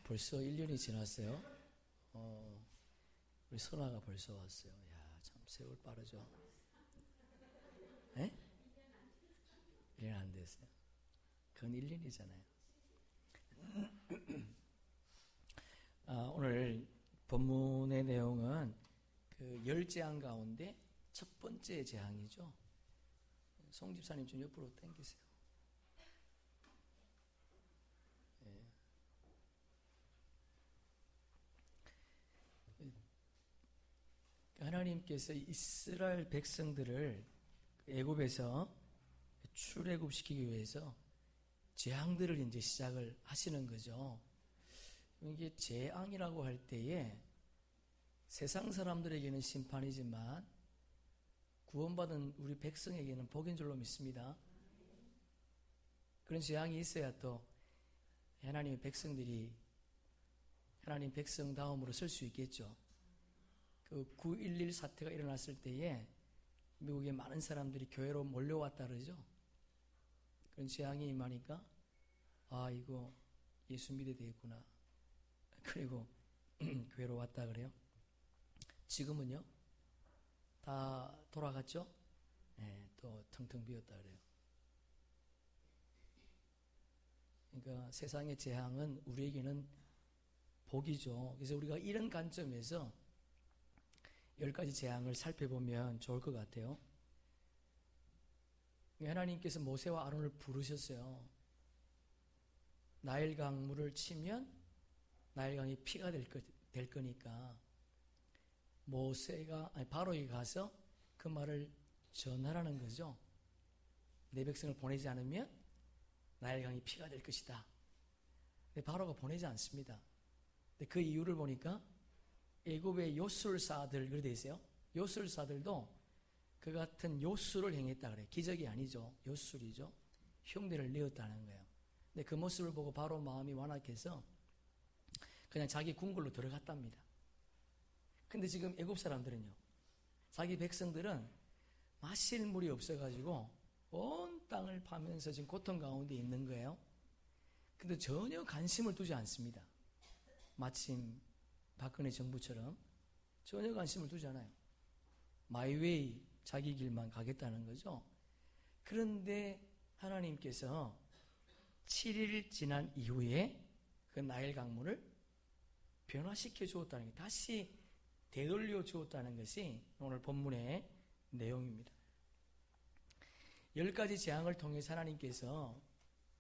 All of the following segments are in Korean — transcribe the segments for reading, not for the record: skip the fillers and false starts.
벌써 1년이 지났어요. 우리 선아가 벌써 왔어요. 야, 참 세월 빠르죠. 에? 1년 안 됐어요. 그건 1년이잖아요. 오늘 본문의 내용은 그 10재앙 가운데 첫 번째 재앙이죠. 송 집사님 좀 옆으로 당기세요. 하나님께서 이스라엘 백성들을 애굽에서 출애굽시키기 위해서 재앙들을 이제 시작을 하시는 거죠. 이게 재앙이라고 할 때에 세상 사람들에게는 심판이지만 구원받은 우리 백성에게는 복인 줄로 믿습니다. 그런 재앙이 있어야 또 하나님의 백성들이 하나님 백성다움으로 설 수 있겠죠. 그 9.11 사태가 일어났을 때에 미국의 많은 사람들이 교회로 몰려왔다 그러죠. 그런 재앙이 임하니까 아, 이거 예수 믿어야 되겠구나. 그리고 교회로 왔다 그래요. 지금은요 다 돌아갔죠. 네, 또 텅텅 비었다 그래요. 그러니까 세상의 재앙은 우리에게는 복이죠. 그래서 우리가 이런 관점에서 10가지 재앙을 살펴보면 좋을 것 같아요. 하나님께서 모세와 아론을 부르셨어요. 나일 강물을 치면 나일 강이 피가 될 거니까 바로에게 가서 그 말을 전하라는 거죠. 내 백성을 보내지 않으면 나일 강이 피가 될 것이다. 근데 바로가 보내지 않습니다. 근데 그 이유를 보니까 애굽의 요술사들, 그래 돼 있어요. 요술사들도 그 같은 요술을 행했다 그래요. 기적이 아니죠. 요술이죠. 흉내를 내었다는 거예요. 근데 그 모습을 보고 바로 마음이 완악해서 그냥 자기 궁궐로 들어갔답니다. 근데 지금 애굽 사람들은요, 자기 백성들은 마실 물이 없어가지고 온 땅을 파면서 지금 고통 가운데 있는 거예요. 근데 전혀 관심을 두지 않습니다. 마침 박근혜 정부처럼 전혀 관심을 두지 않아요. 마이웨이, 자기 길만 가겠다는 거죠. 그런데 하나님께서 7일 지난 이후에 그 나일 강물을 변화시켜 주었다는 게, 다시 되돌려 주었다는 것이 오늘 본문의 내용입니다. 10가지 재앙을 통해서 하나님께서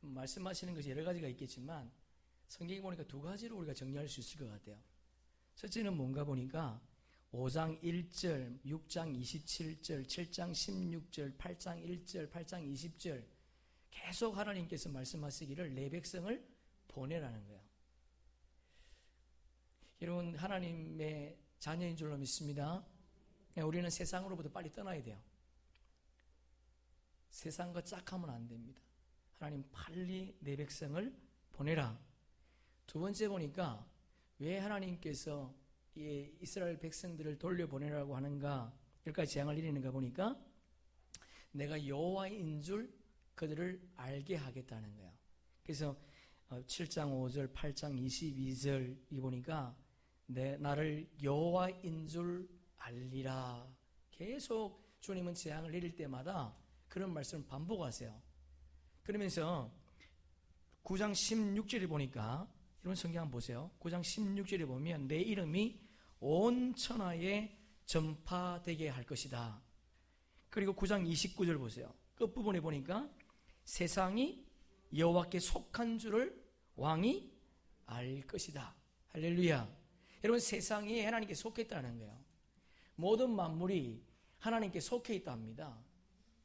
말씀하시는 것이 여러 가지가 있겠지만 성경에 보니까 2가지로 우리가 정리할 수 있을 것 같아요. 첫째는 뭔가 보니까 5장 1절, 6장 27절, 7장 16절, 8장 1절, 8장 20절 계속 하나님께서 말씀하시기를 내 백성을 보내라는 거예요. 여러분, 하나님의 자녀인 줄로 믿습니다. 우리는 세상으로부터 빨리 떠나야 돼요. 세상과 짝하면 안 됩니다. 하나님 빨리 내 백성을 보내라. 2번째 보니까 왜 하나님께서 이스라엘 백성들을 돌려보내라고 하는가, 10가지 재앙을 이루는가 보니까 내가 여호와인 줄 그들을 알게 하겠다는 거예요. 그래서 7장 5절, 8장 22절 이 보니까 나를 여호와인 줄 알리라. 계속 주님은 재앙을 내릴 때마다 그런 말씀을 반복하세요. 그러면서 9장 16절에 보니까, 여러분 성경 한번 보세요. 9장 16절에 보면 내 이름이 온 천하에 전파되게 할 것이다. 그리고 9장 29절 보세요. 끝부분에 보니까 세상이 여호와께 속한 줄을 왕이 알 것이다. 할렐루야. 여러분, 세상이 하나님께 속했다는 거예요. 모든 만물이 하나님께 속해 있답니다.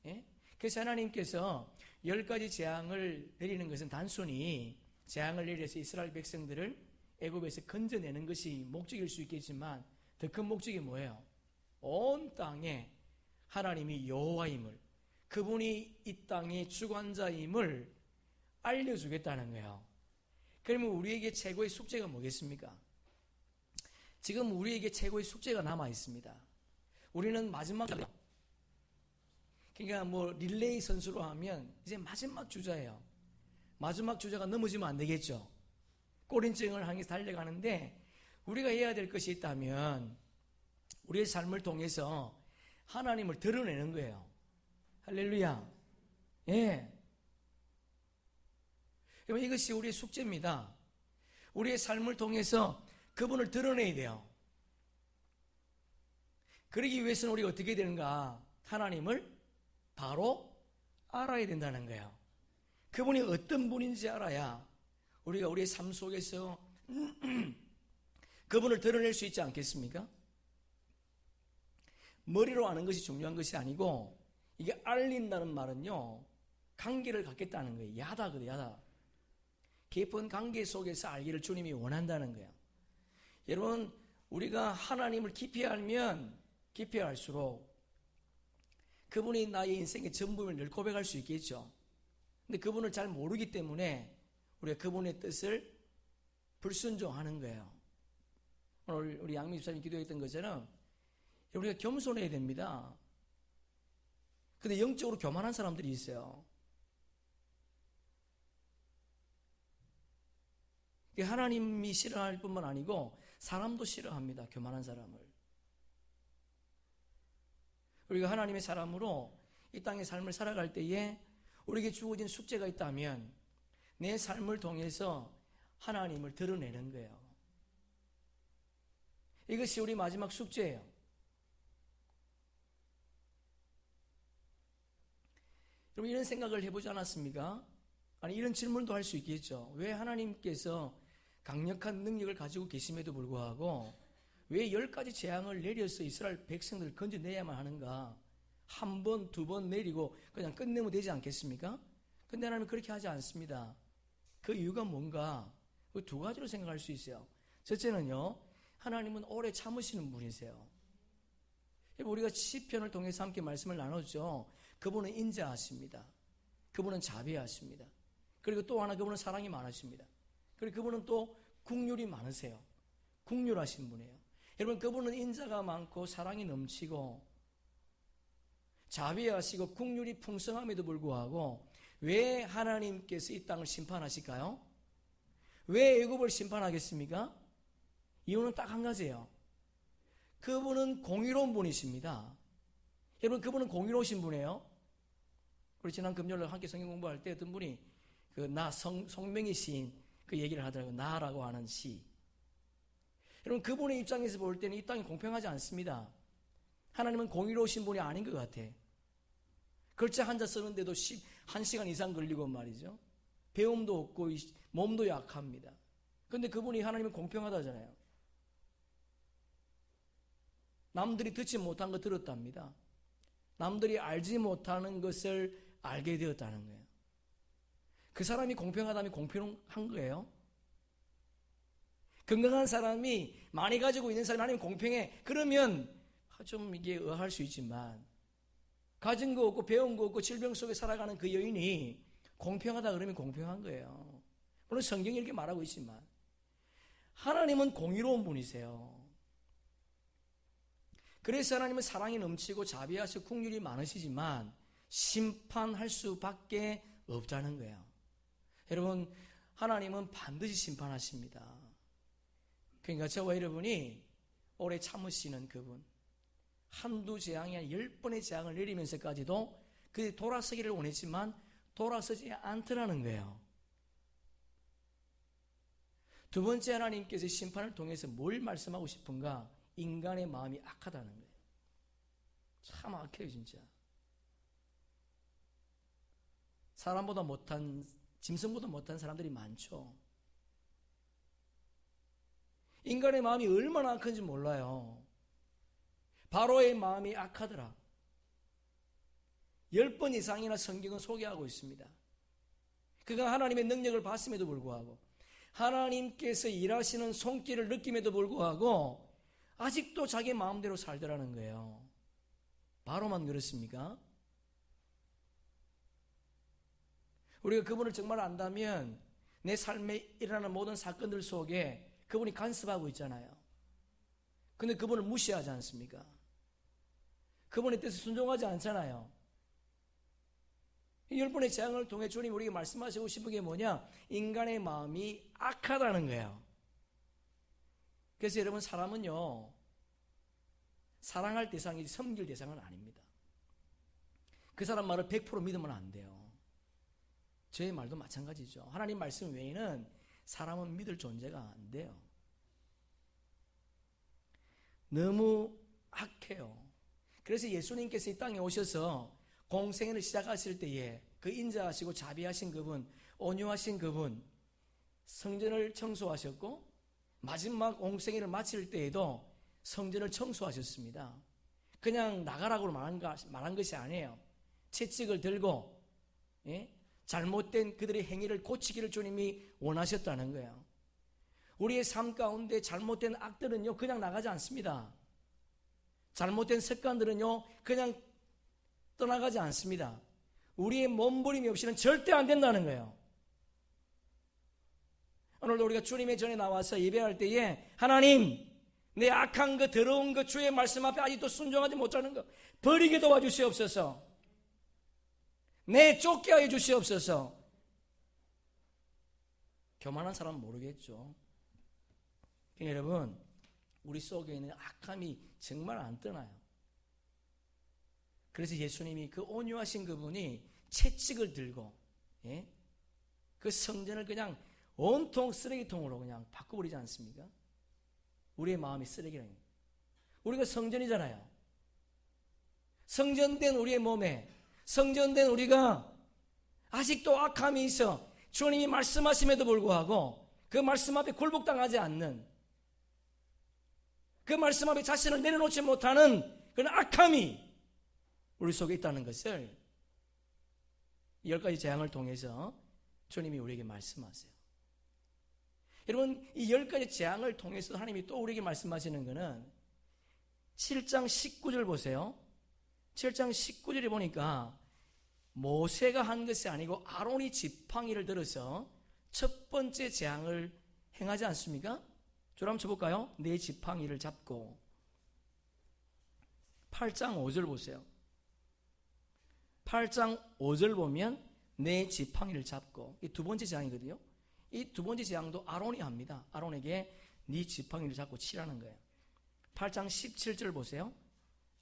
예? 그래서 하나님께서 10가지 재앙을 내리는 것은 단순히 재앙을 내려서 이스라엘 백성들을 애굽에서 건져내는 것이 목적일 수 있겠지만 더 큰 목적이 뭐예요? 온 땅에 하나님이 여호와임을, 그분이 이 땅의 주관자임을 알려주겠다는 거예요. 그러면 우리에게 최고의 숙제가 뭐겠습니까? 지금 우리에게 최고의 숙제가 남아 있습니다. 우리는 마지막, 그러니까 릴레이 선수로 하면 이제 마지막 주자예요. 마지막 주자가 넘어지면 안 되겠죠. 꼬린증을 향해서 달려가는데 우리가 해야 될 것이 있다면 우리의 삶을 통해서 하나님을 드러내는 거예요. 할렐루야. 예. 여러분, 이것이 우리의 숙제입니다. 우리의 삶을 통해서 그분을 드러내야 돼요. 그러기 위해서는 우리가 어떻게 되는가? 하나님을 바로 알아야 된다는 거예요. 그분이 어떤 분인지 알아야 우리가 우리의 삶 속에서 그분을 드러낼 수 있지 않겠습니까? 머리로 아는 것이 중요한 것이 아니고, 이게 알린다는 말은요, 관계를 갖겠다는 거예요. 야다 그래, 야다. 깊은 관계 속에서 알기를 주님이 원한다는 거예요. 여러분, 우리가 하나님을 깊이 알면 깊이 알수록 그분이 나의 인생의 전부임을 늘 고백할 수 있겠죠. 근데 그분을 잘 모르기 때문에 우리가 그분의 뜻을 불순종하는 거예요. 오늘 우리 양미 집사님 기도했던 것처럼 우리가 겸손해야 됩니다. 근데 영적으로 교만한 사람들이 있어요. 하나님이 싫어할 뿐만 아니고 사람도 싫어합니다. 교만한 사람을. 우리가 하나님의 사람으로 이 땅의 삶을 살아갈 때에 우리에게 주어진 숙제가 있다면 내 삶을 통해서 하나님을 드러내는 거예요. 이것이 우리 마지막 숙제예요. 여러분, 이런 생각을 해보지 않았습니까? 아니, 이런 질문도 할 수 있겠죠. 왜 하나님께서 강력한 능력을 가지고 계심에도 불구하고 왜 10가지 재앙을 내려서 이스라엘 백성들을 건져내야만 하는가? 한 번, 두 번 내리고 그냥 끝내면 되지 않겠습니까? 근데 하나님은 그렇게 하지 않습니다. 그 이유가 뭔가? 그 두 가지로 생각할 수 있어요. 첫째는요, 하나님은 오래 참으시는 분이세요. 우리가 시편을 통해서 함께 말씀을 나눴죠. 그분은 인자하십니다. 그분은 자비하십니다. 그리고 또 하나, 그분은 사랑이 많으십니다. 그리고 그분은 또 국률이 많으세요. 국률하신 분이에요. 여러분, 그분은 인자가 많고 사랑이 넘치고 자비하시고 국률이 풍성함에도 불구하고 왜 하나님께서 이 땅을 심판하실까요? 왜 애굽을 심판하겠습니까? 이유는 딱 한 가지예요. 그분은 공의로운 분이십니다. 여러분, 그분은 공의로우신 분이에요. 우리 지난 금요일 함께 성경 공부할 때 어떤 분이 송명희 시인 그 얘기를 하더라고요. 나라고 하는 시. 여러분, 그분의 입장에서 볼 때는 이 땅이 공평하지 않습니다. 하나님은 공의로우신 분이 아닌 것 같아. 글자 한자 쓰는데도 1시간 이상 걸리고 말이죠. 배움도 없고 몸도 약합니다. 그런데 그분이 하나님은 공평하다잖아요. 남들이 듣지 못한 거 들었답니다. 남들이 알지 못하는 것을 알게 되었다는 거예요. 그 사람이 공평하다면 공평한 거예요. 건강한 사람이 많이 가지고 있는 사람이 하나님 공평해. 그러면 좀 이게 의아할 수 있지만 가진 거 없고 배운 거 없고 질병 속에 살아가는 그 여인이 공평하다 그러면 공평한 거예요. 물론 성경이 이렇게 말하고 있지만 하나님은 공의로운 분이세요. 그래서 하나님은 사랑이 넘치고 자비하시고 국률이 많으시지만 심판할 수밖에 없다는 거예요. 여러분, 하나님은 반드시 심판하십니다. 그러니까 저와 여러분이 오래 참으시는 그분, 한두 재앙이 아니라 10번의 재앙을 내리면서까지도 그 돌아서기를 원했지만 돌아서지 않더라는 거예요. 두 번째, 하나님께서 심판을 통해서 뭘 말씀하고 싶은가? 인간의 마음이 악하다는 거예요. 참 악해요, 진짜. 사람보다 못한, 짐승보다 못한 사람들이 많죠. 인간의 마음이 얼마나 악한지 몰라요. 바로의 마음이 악하더라. 10번 이상이나 성경은 소개하고 있습니다. 그가 하나님의 능력을 봤음에도 불구하고 하나님께서 일하시는 손길을 느낌에도 불구하고 아직도 자기 마음대로 살더라는 거예요. 바로만 그렇습니까? 우리가 그분을 정말 안다면 내 삶에 일어나는 모든 사건들 속에 그분이 간섭하고 있잖아요. 근데 그분을 무시하지 않습니까? 그분의 뜻에 순종하지 않잖아요. 이 10번의 재앙을 통해 주님 우리에게 말씀하시고 싶은 게 뭐냐? 인간의 마음이 악하다는 거예요. 그래서 여러분, 사람은요, 사랑할 대상이지 섬길 대상은 아닙니다. 그 사람 말을 100% 믿으면 안 돼요. 저의 말도 마찬가지죠. 하나님 말씀 외에는 사람은 믿을 존재가 안 돼요. 너무 악해요. 그래서 예수님께서 이 땅에 오셔서 공생애를 시작하실 때에 그 인자하시고 자비하신 그분, 온유하신 그분, 성전을 청소하셨고 마지막 공생애를 마칠 때에도 성전을 청소하셨습니다. 그냥 나가라고 말한 것이 아니에요. 채찍을 들고 잘못된 그들의 행위를 고치기를 주님이 원하셨다는 거예요. 우리의 삶 가운데 잘못된 악들은요, 그냥 나가지 않습니다. 잘못된 습관들은요, 그냥 떠나가지 않습니다. 우리의 몸부림이 없이는 절대 안 된다는 거예요. 오늘도 우리가 주님의 전에 나와서 예배할 때에 하나님, 내 악한 것, 더러운 것, 주의 말씀 앞에 아직도 순종하지 못하는 것 버리게 도와주시옵소서. 내 쫓게 하여 주시옵소서. 교만한 사람은 모르겠죠. 여러분, 우리 속에 있는 악함이 정말 안 떠나요. 그래서 예수님이 그 온유하신 그분이 채찍을 들고 그 성전을 그냥 온통 쓰레기통으로 그냥 바꿔버리지 않습니까? 우리의 마음이 쓰레기라는 거예요. 우리가 성전이잖아요. 성전된 우리의 몸에, 성전된 우리가 아직도 악함이 있어 주님이 말씀하심에도 불구하고 그 말씀 앞에 굴복당하지 않는, 그 말씀 앞에 자신을 내려놓지 못하는 그런 악함이 우리 속에 있다는 것을 10가지 재앙을 통해서 주님이 우리에게 말씀하세요. 여러분, 이 10가지 재앙을 통해서 하나님이 또 우리에게 말씀하시는 것은 7장 19절 보세요. 7장 19절에 보니까 모세가 한 것이 아니고 아론이 지팡이를 들어서 첫 번째 재앙을 행하지 않습니까? 줄 한번 쳐볼까요? 내 지팡이를 잡고. 8장 5절 보세요. 8장 5절 보면 내 지팡이를 잡고, 이 두 번째 재앙이거든요. 이 두 번째 재앙도 아론이 합니다. 아론에게 네 지팡이를 잡고 치라는 거예요. 8장 17절 보세요.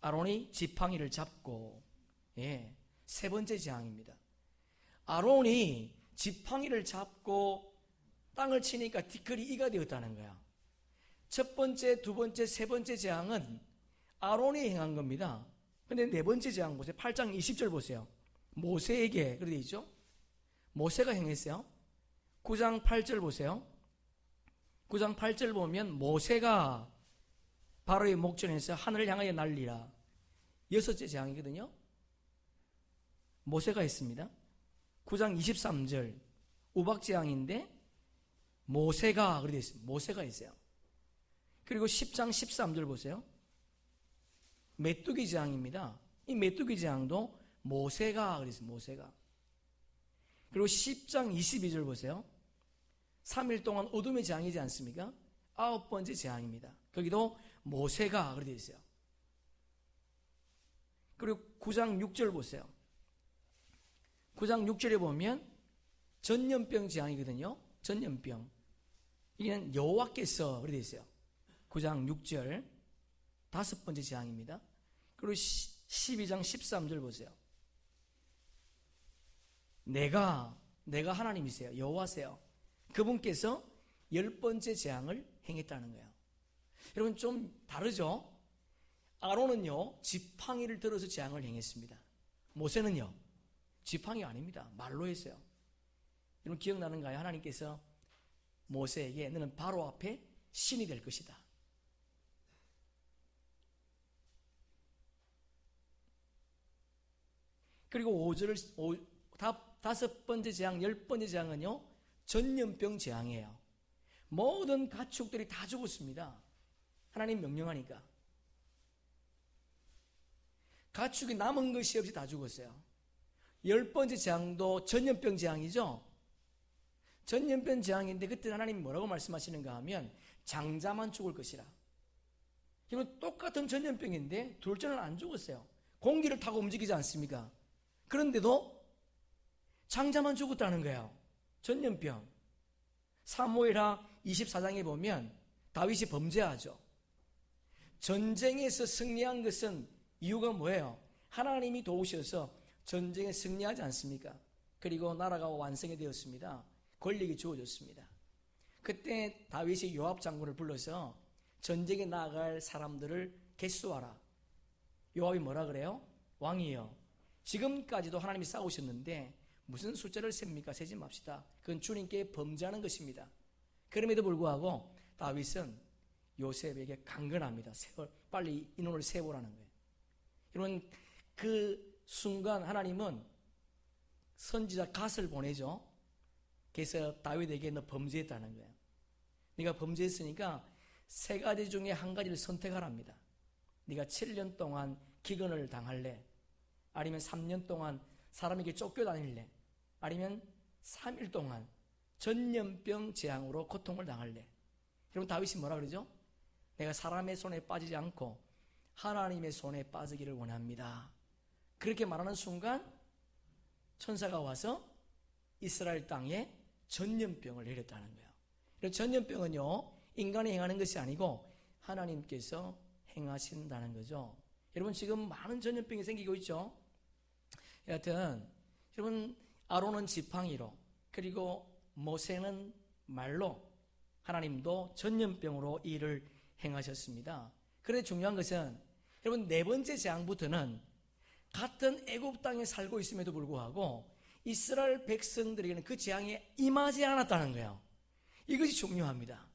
아론이 지팡이를 잡고, 세 번째 재앙입니다. 아론이 지팡이를 잡고 땅을 치니까 티끌이 이가 되었다는 거야. 첫 번째, 두 번째, 세 번째 재앙은 아론이 행한 겁니다. 근데 네 번째 재앙 보세요. 8장 20절 보세요. 모세에게 그렇게 되어 있죠. 모세가 행했어요. 9장 8절 보세요. 9장 8절 보면 모세가 바로의 목전에서 하늘을 향하여 날리라. 여섯째 재앙이거든요. 모세가 했습니다. 9장 23절 우박재앙인데 모세가 그렇게 되어 있습니다. 모세가 했어요. 그리고 10장 13절 보세요. 메뚜기 재앙입니다. 이 메뚜기 재앙도 모세가 그랬어요. 모세가. 그리고 10장 22절 보세요. 3일 동안 어둠의 재앙이지 않습니까? 9번째 재앙입니다. 거기도 모세가 그렇게 되어 있어요. 그리고 9장 6절 보세요. 9장 6절에 보면 전염병 재앙이거든요. 전염병. 이게는 여호와께서 그렇게 되어 있어요. 9장 6절 5번째 재앙입니다. 그리고 12장 13절 보세요. 내가 하나님이세요. 여호와세요. 그분께서 10번째 재앙을 행했다는 거예요. 여러분, 좀 다르죠? 아론은요 지팡이를 들어서 재앙을 행했습니다. 모세는요 지팡이가 아닙니다. 말로 했어요. 여러분 기억나는가요? 하나님께서 모세에게 너는 바로 앞에 신이 될 것이다. 그리고 5번째 재앙, 10번째 재앙은요 전염병 재앙이에요. 모든 가축들이 다 죽었습니다. 하나님 명령하니까 가축이 남은 것이 없이 다 죽었어요. 10번째 재앙도 전염병 재앙이죠. 전염병 재앙인데 그때 하나님이 뭐라고 말씀하시는가 하면 장자만 죽을 것이라. 이건 똑같은 전염병인데 둘째는 안 죽었어요. 공기를 타고 움직이지 않습니까? 그런데도 장자만 죽었다는 거예요. 전염병. 사무엘하 24장에 보면 다윗이 범죄하죠. 전쟁에서 승리한 것은 이유가 뭐예요? 하나님이 도우셔서 전쟁에 승리하지 않습니까? 그리고 나라가 완성이 되었습니다. 권력이 주어졌습니다. 그때 다윗이 요압 장군을 불러서 전쟁에 나아갈 사람들을 개수하라. 요압이 뭐라 그래요? 왕이요, 지금까지도 하나님이 싸우셨는데 무슨 숫자를 셉니까? 세지 맙시다. 그건 주님께 범죄하는 것입니다. 그럼에도 불구하고 다윗은 요셉에게 강건합니다. 빨리 인원을 세보라는 거예요. 여러분, 그 순간 하나님은 선지자 갓을 보내죠. 그래서 다윗에게 너 범죄했다는 거예요. 네가 범죄했으니까 세 가지 중에 한 가지를 선택하랍니다. 네가 7년 동안 기근을 당할래? 아니면 3년 동안 사람에게 쫓겨다닐래? 아니면 3일 동안 전염병 재앙으로 고통을 당할래? 여러분, 다윗이 뭐라 그러죠? 내가 사람의 손에 빠지지 않고 하나님의 손에 빠지기를 원합니다. 그렇게 말하는 순간 천사가 와서 이스라엘 땅에 전염병을 내렸다는 거예요. 전염병은요, 인간이 행하는 것이 아니고 하나님께서 행하신다는 거죠. 여러분, 지금 많은 전염병이 생기고 있죠. 여하튼 여러분, 아론은 지팡이로, 그리고 모세는 말로 하나님도 전염병으로 일을 행하셨습니다. 그런데 중요한 것은 여러분, 네 번째 재앙부터는 같은 애굽 땅에 살고 있음에도 불구하고 이스라엘 백성들에게는 그 재앙이 임하지 않았다는 거예요. 이것이 중요합니다.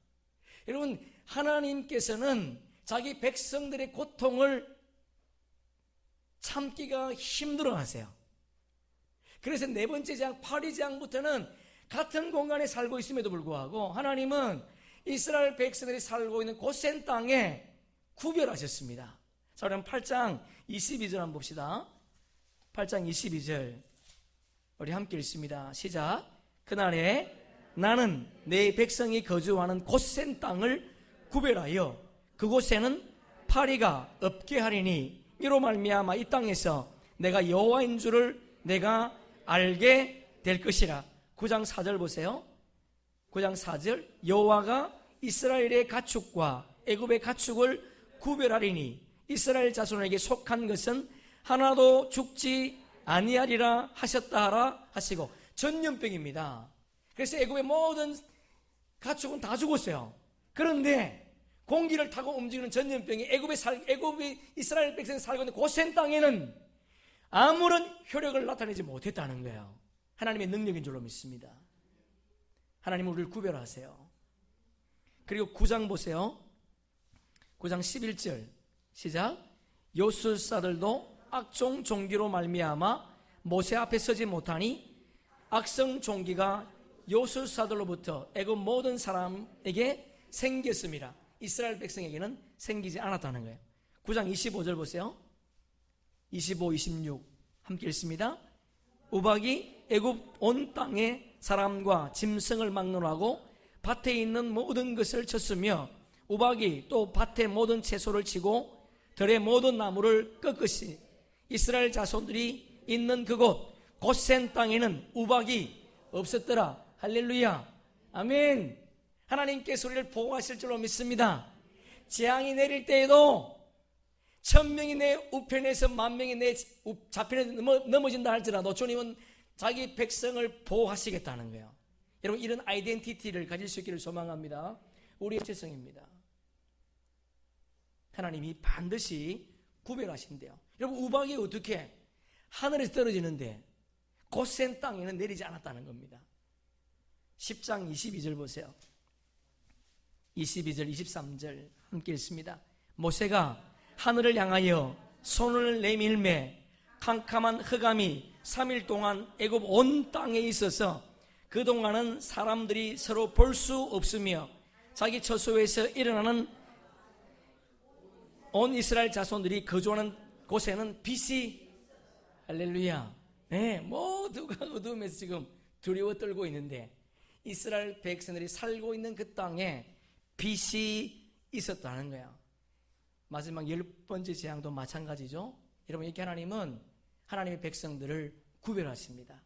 여러분, 하나님께서는 자기 백성들의 고통을 참기가 힘들어 하세요. 그래서 네 번째 재앙, 파리 재앙부터는 같은 공간에 살고 있음에도 불구하고 하나님은 이스라엘 백성들이 살고 있는 고센 땅에 구별하셨습니다. 자, 그럼 8장 22절 한번 봅시다. 8장 22절 우리 함께 읽습니다. 시작. 그날에 나는 내 백성이 거주하는 고센 땅을 구별하여 그곳에는 파리가 없게 하리니 이로 말미암아 이 땅에서 내가 여호와인 줄을 내가 알게 될 것이라. 9장 4절 보세요. 9장 4절 여호와가 이스라엘의 가축과 애굽의 가축을 구별하리니 이스라엘 자손에게 속한 것은 하나도 죽지 아니하리라 하셨다 하라 하시고, 전염병입니다. 그래서 애굽의 모든 가축은 다 죽었어요. 그런데 공기를 타고 움직이는 전염병이 애굽의 이스라엘 백성이 살고 있는 고센 땅에는 아무런 효력을 나타내지 못했다는 거예요. 하나님의 능력인 줄로 믿습니다. 하나님은 우리를 구별하세요. 그리고 9장 보세요. 9장 11절 시작. 요술사들도 악종 종기로 말미암아 모세 앞에 서지 못하니 악성 종기가 요술사들로부터 애굽 모든 사람에게 생겼습니다. 이스라엘 백성에게는 생기지 않았다는 거예요. 9장 25절 보세요. 25, 26 함께 읽습니다. 우박이 애굽 온 땅의 사람과 짐승을 막론하고 밭에 있는 모든 것을 쳤으며 우박이 또 밭의 모든 채소를 치고 들의 모든 나무를 꺾으시. 이스라엘 자손들이 있는 그곳 고센 땅에는 우박이 없었더라. 할렐루야, 아멘. 하나님께서 우리를 보호하실 줄로 믿습니다. 재앙이 내릴 때에도 1000명이 내 우편에서 10,000명이 내 좌편에 넘어진다 할지라도 주님은 자기 백성을 보호하시겠다는 거예요. 여러분, 이런 아이덴티티를 가질 수 있기를 소망합니다. 우리의 죄성입니다. 하나님이 반드시 구별하신대요. 여러분, 우박이 어떻게 하늘에서 떨어지는데 고센 땅에는 내리지 않았다는 겁니다. 10장 22절 보세요. 22절 23절 함께 읽습니다. 모세가 하늘을 향하여 손을 내밀매 캄캄한 흑암이 3일 동안 애굽 온 땅에 있어서 그동안은 사람들이 서로 볼 수 없으며 자기 처소에서 일어나는 온 이스라엘 자손들이 거주하는 곳에는 빛이, 할렐루야, 네, 모두가 어두움에서 지금 두려워 떨고 있는데 이스라엘 백성들이 살고 있는 그 땅에 빛이 있었다는 거야. 마지막 10번째 재앙도 마찬가지죠. 여러분, 이렇게 하나님은 하나님의 백성들을 구별하십니다.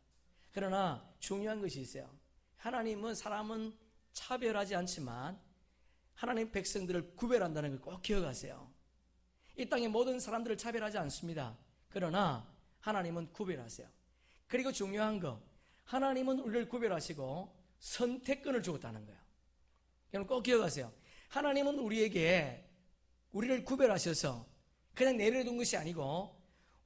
그러나 중요한 것이 있어요. 하나님은 사람은 차별하지 않지만 하나님 백성들을 구별한다는 걸 꼭 기억하세요. 이 땅의 모든 사람들을 차별하지 않습니다. 그러나 하나님은 구별하세요. 그리고 중요한 거, 하나님은 우리를 구별하시고 선택권을 주었다는 거예요. 여러분 꼭 기억하세요. 하나님은 우리를 구별하셔서 그냥 내려둔 것이 아니고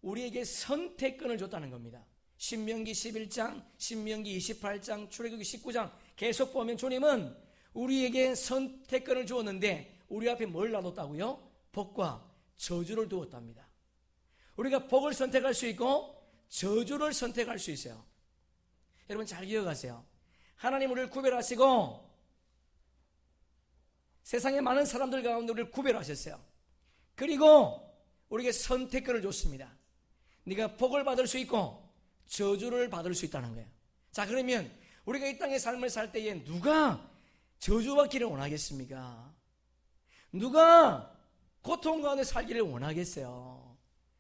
우리에게 선택권을 줬다는 겁니다. 신명기 11장, 신명기 28장, 출애굽기 19장 계속 보면 주님은 우리에게 선택권을 주었는데 우리 앞에 뭘 놔뒀다고요? 복과 저주를 두었답니다. 우리가 복을 선택할 수 있고 저주를 선택할 수 있어요. 여러분 잘 기억하세요. 하나님 우리를 구별하시고 세상의 많은 사람들 가운데 우리를 구별하셨어요. 그리고 우리에게 선택권을 줬습니다. 네가 복을 받을 수 있고 저주를 받을 수 있다는 거예요. 자, 그러면 우리가 이 땅의 삶을 살 때에 누가 저주받기를 원하겠습니까? 누가 고통 가운데 살기를 원하겠어요?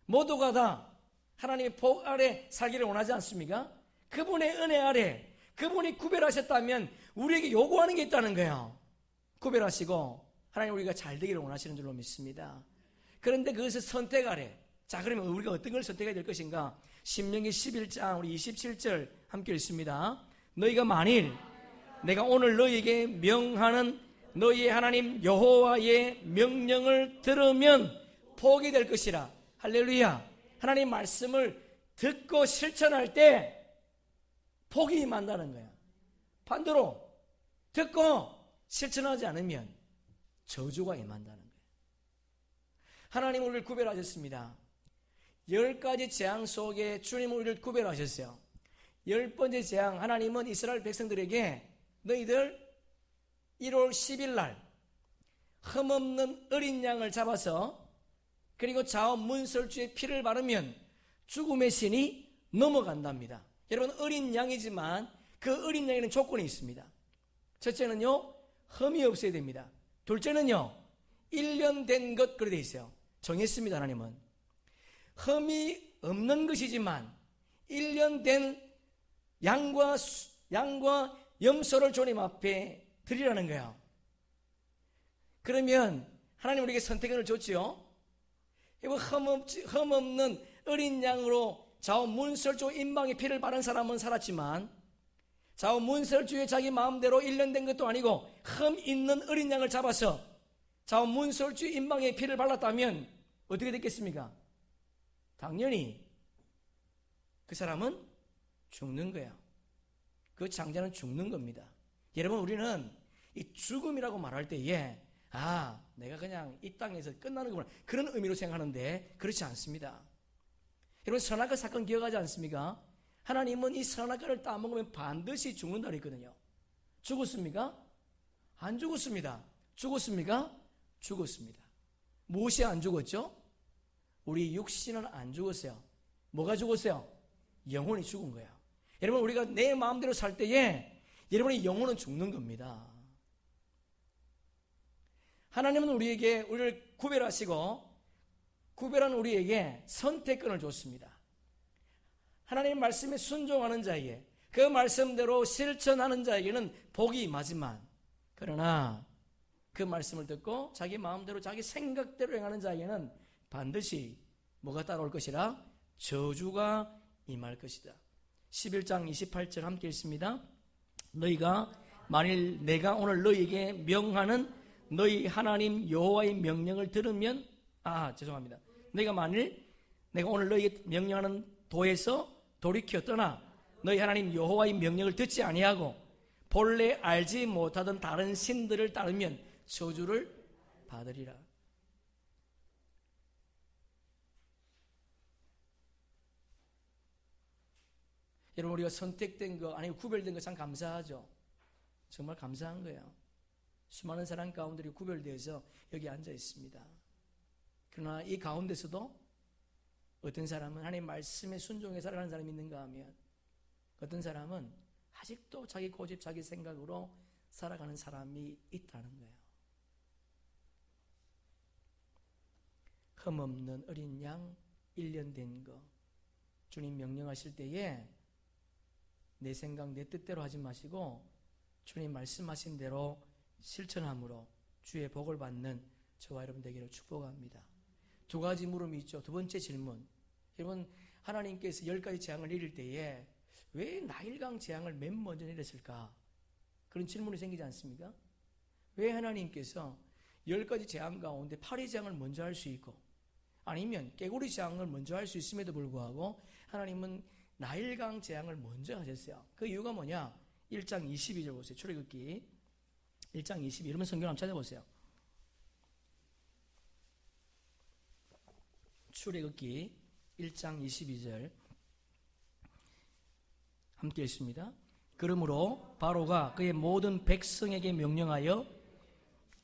모두가 다 하나님의 복 아래 살기를 원하지 않습니까? 그분의 은혜 아래 그분이 구별하셨다면 우리에게 요구하는 게 있다는 거예요. 구별하시고 하나님 우리가 잘 되기를 원하시는 줄로 믿습니다. 그런데 그것을 선택 아래, 자 그러면 우리가 어떤 걸 선택해야 될 것인가? 신명기 11장 우리 27절 함께 읽습니다. 너희가 만일 내가 오늘 너희에게 명하는 너희의 하나님 여호와의 명령을 들으면 복이 될 것이라. 할렐루야. 하나님 말씀을 듣고 실천할 때 복이 임한다는 거야. 반대로 듣고 실천하지 않으면 저주가 임한다는 거예요. 하나님 우리를 구별하셨습니다. 10가지 재앙 속에 주님 우리를 구별하셨어요. 10번째 재앙, 하나님은 이스라엘 백성들에게 너희들 1월 10일 날 흠없는 어린 양을 잡아서 그리고 좌우 문설주에 피를 바르면 죽음의 신이 넘어간답니다. 여러분 어린 양이지만 그 어린 양에는 조건이 있습니다. 첫째는요, 흠이 없어야 됩니다. 둘째는요, 1년 된 것 그렇게 돼 있어요. 정했습니다. 하나님은 흠이 없는 것이지만 1년 된 양과 염소를 주님 앞에 드리라는 거예요. 그러면 하나님 우리에게 선택권을 줬지요. 흠 없는 어린 양으로 좌우 문설주 임방에 피를 바른 사람은 살았지만 좌우 문설주에 자기 마음대로 1년 된 것도 아니고 흠 있는 어린 양을 잡아서 좌우 문설주 임방에 피를 발랐다면 어떻게 됐겠습니까? 당연히 그 사람은 죽는 거야. 그 장자는 죽는 겁니다. 여러분 우리는 이 죽음이라고 말할 때에 내가 그냥 이 땅에서 끝나는 거구나 그런 의미로 생각하는데 그렇지 않습니다. 여러분 선악과 사건 기억하지 않습니까? 하나님은 이 선악과를 따먹으면 반드시 죽는다 그랬거든요. 죽었습니까? 안 죽었습니다. 죽었습니까? 죽었습니다. 무엇이 안 죽었죠? 우리 육신은 안 죽었어요. 뭐가 죽었어요? 영혼이 죽은 거예요. 여러분 우리가 내 마음대로 살 때에 여러분의 영혼은 죽는 겁니다. 하나님은 우리를 구별하시고 구별한 우리에게 선택권을 줬습니다. 하나님 말씀에 순종하는 자에게 그 말씀대로 실천하는 자에게는 복이 임하지만 그러나 그 말씀을 듣고 자기 마음대로 자기 생각대로 행하는 자에게는 반드시 뭐가 따라올 것이라? 저주가 임할 것이다. 11장 28절 함께 읽습니다. 너희가 만일 내가 오늘 너희에게 명하는 너희 하나님 여호와의 명령을 들으면 죄송합니다. 너희가 만일 내가 오늘 너희에게 명령하는 도에서 돌이켜 떠나 너희 하나님 여호와의 명령을 듣지 아니하고 본래 알지 못하던 다른 신들을 따르면 저주를 받으리라. 여러분 우리가 선택된 거 아니고 구별된 거 참 감사하죠. 정말 감사한 거예요. 수많은 사람 가운데 구별되어서 여기 앉아 있습니다. 그러나 이 가운데서도 어떤 사람은 하나님 말씀에 순종해 살아가는 사람이 있는가 하면 어떤 사람은 아직도 자기 고집 자기 생각으로 살아가는 사람이 있다는 거예요. 흠없는 어린 양 1년 된 거 주님 명령하실 때에 내 생각, 내 뜻대로 하지 마시고 주님 말씀하신 대로 실천함으로 주의 복을 받는 저와 여러분 되기를 축복합니다. 두 가지 물음이 있죠. 두 번째 질문. 여러분, 하나님께서 10가지 재앙을 내릴 때에 왜 나일강 재앙을 맨 먼저 내렸을까? 그런 질문이 생기지 않습니까? 왜 하나님께서 10가지 재앙 가운데 8의 재앙을 먼저 할 수 있고, 아니면 깨구리 재앙을 먼저 할 수 있음에도 불구하고 하나님은 나일강 재앙을 먼저 하셨어요. 그 이유가 뭐냐? 1장 22절 보세요. 출애굽기 1장 22. 여러분 성경 한번 찾아보세요. 출애굽기 1장 22절 함께 읽습니다. 그러므로 바로가 그의 모든 백성에게 명령하여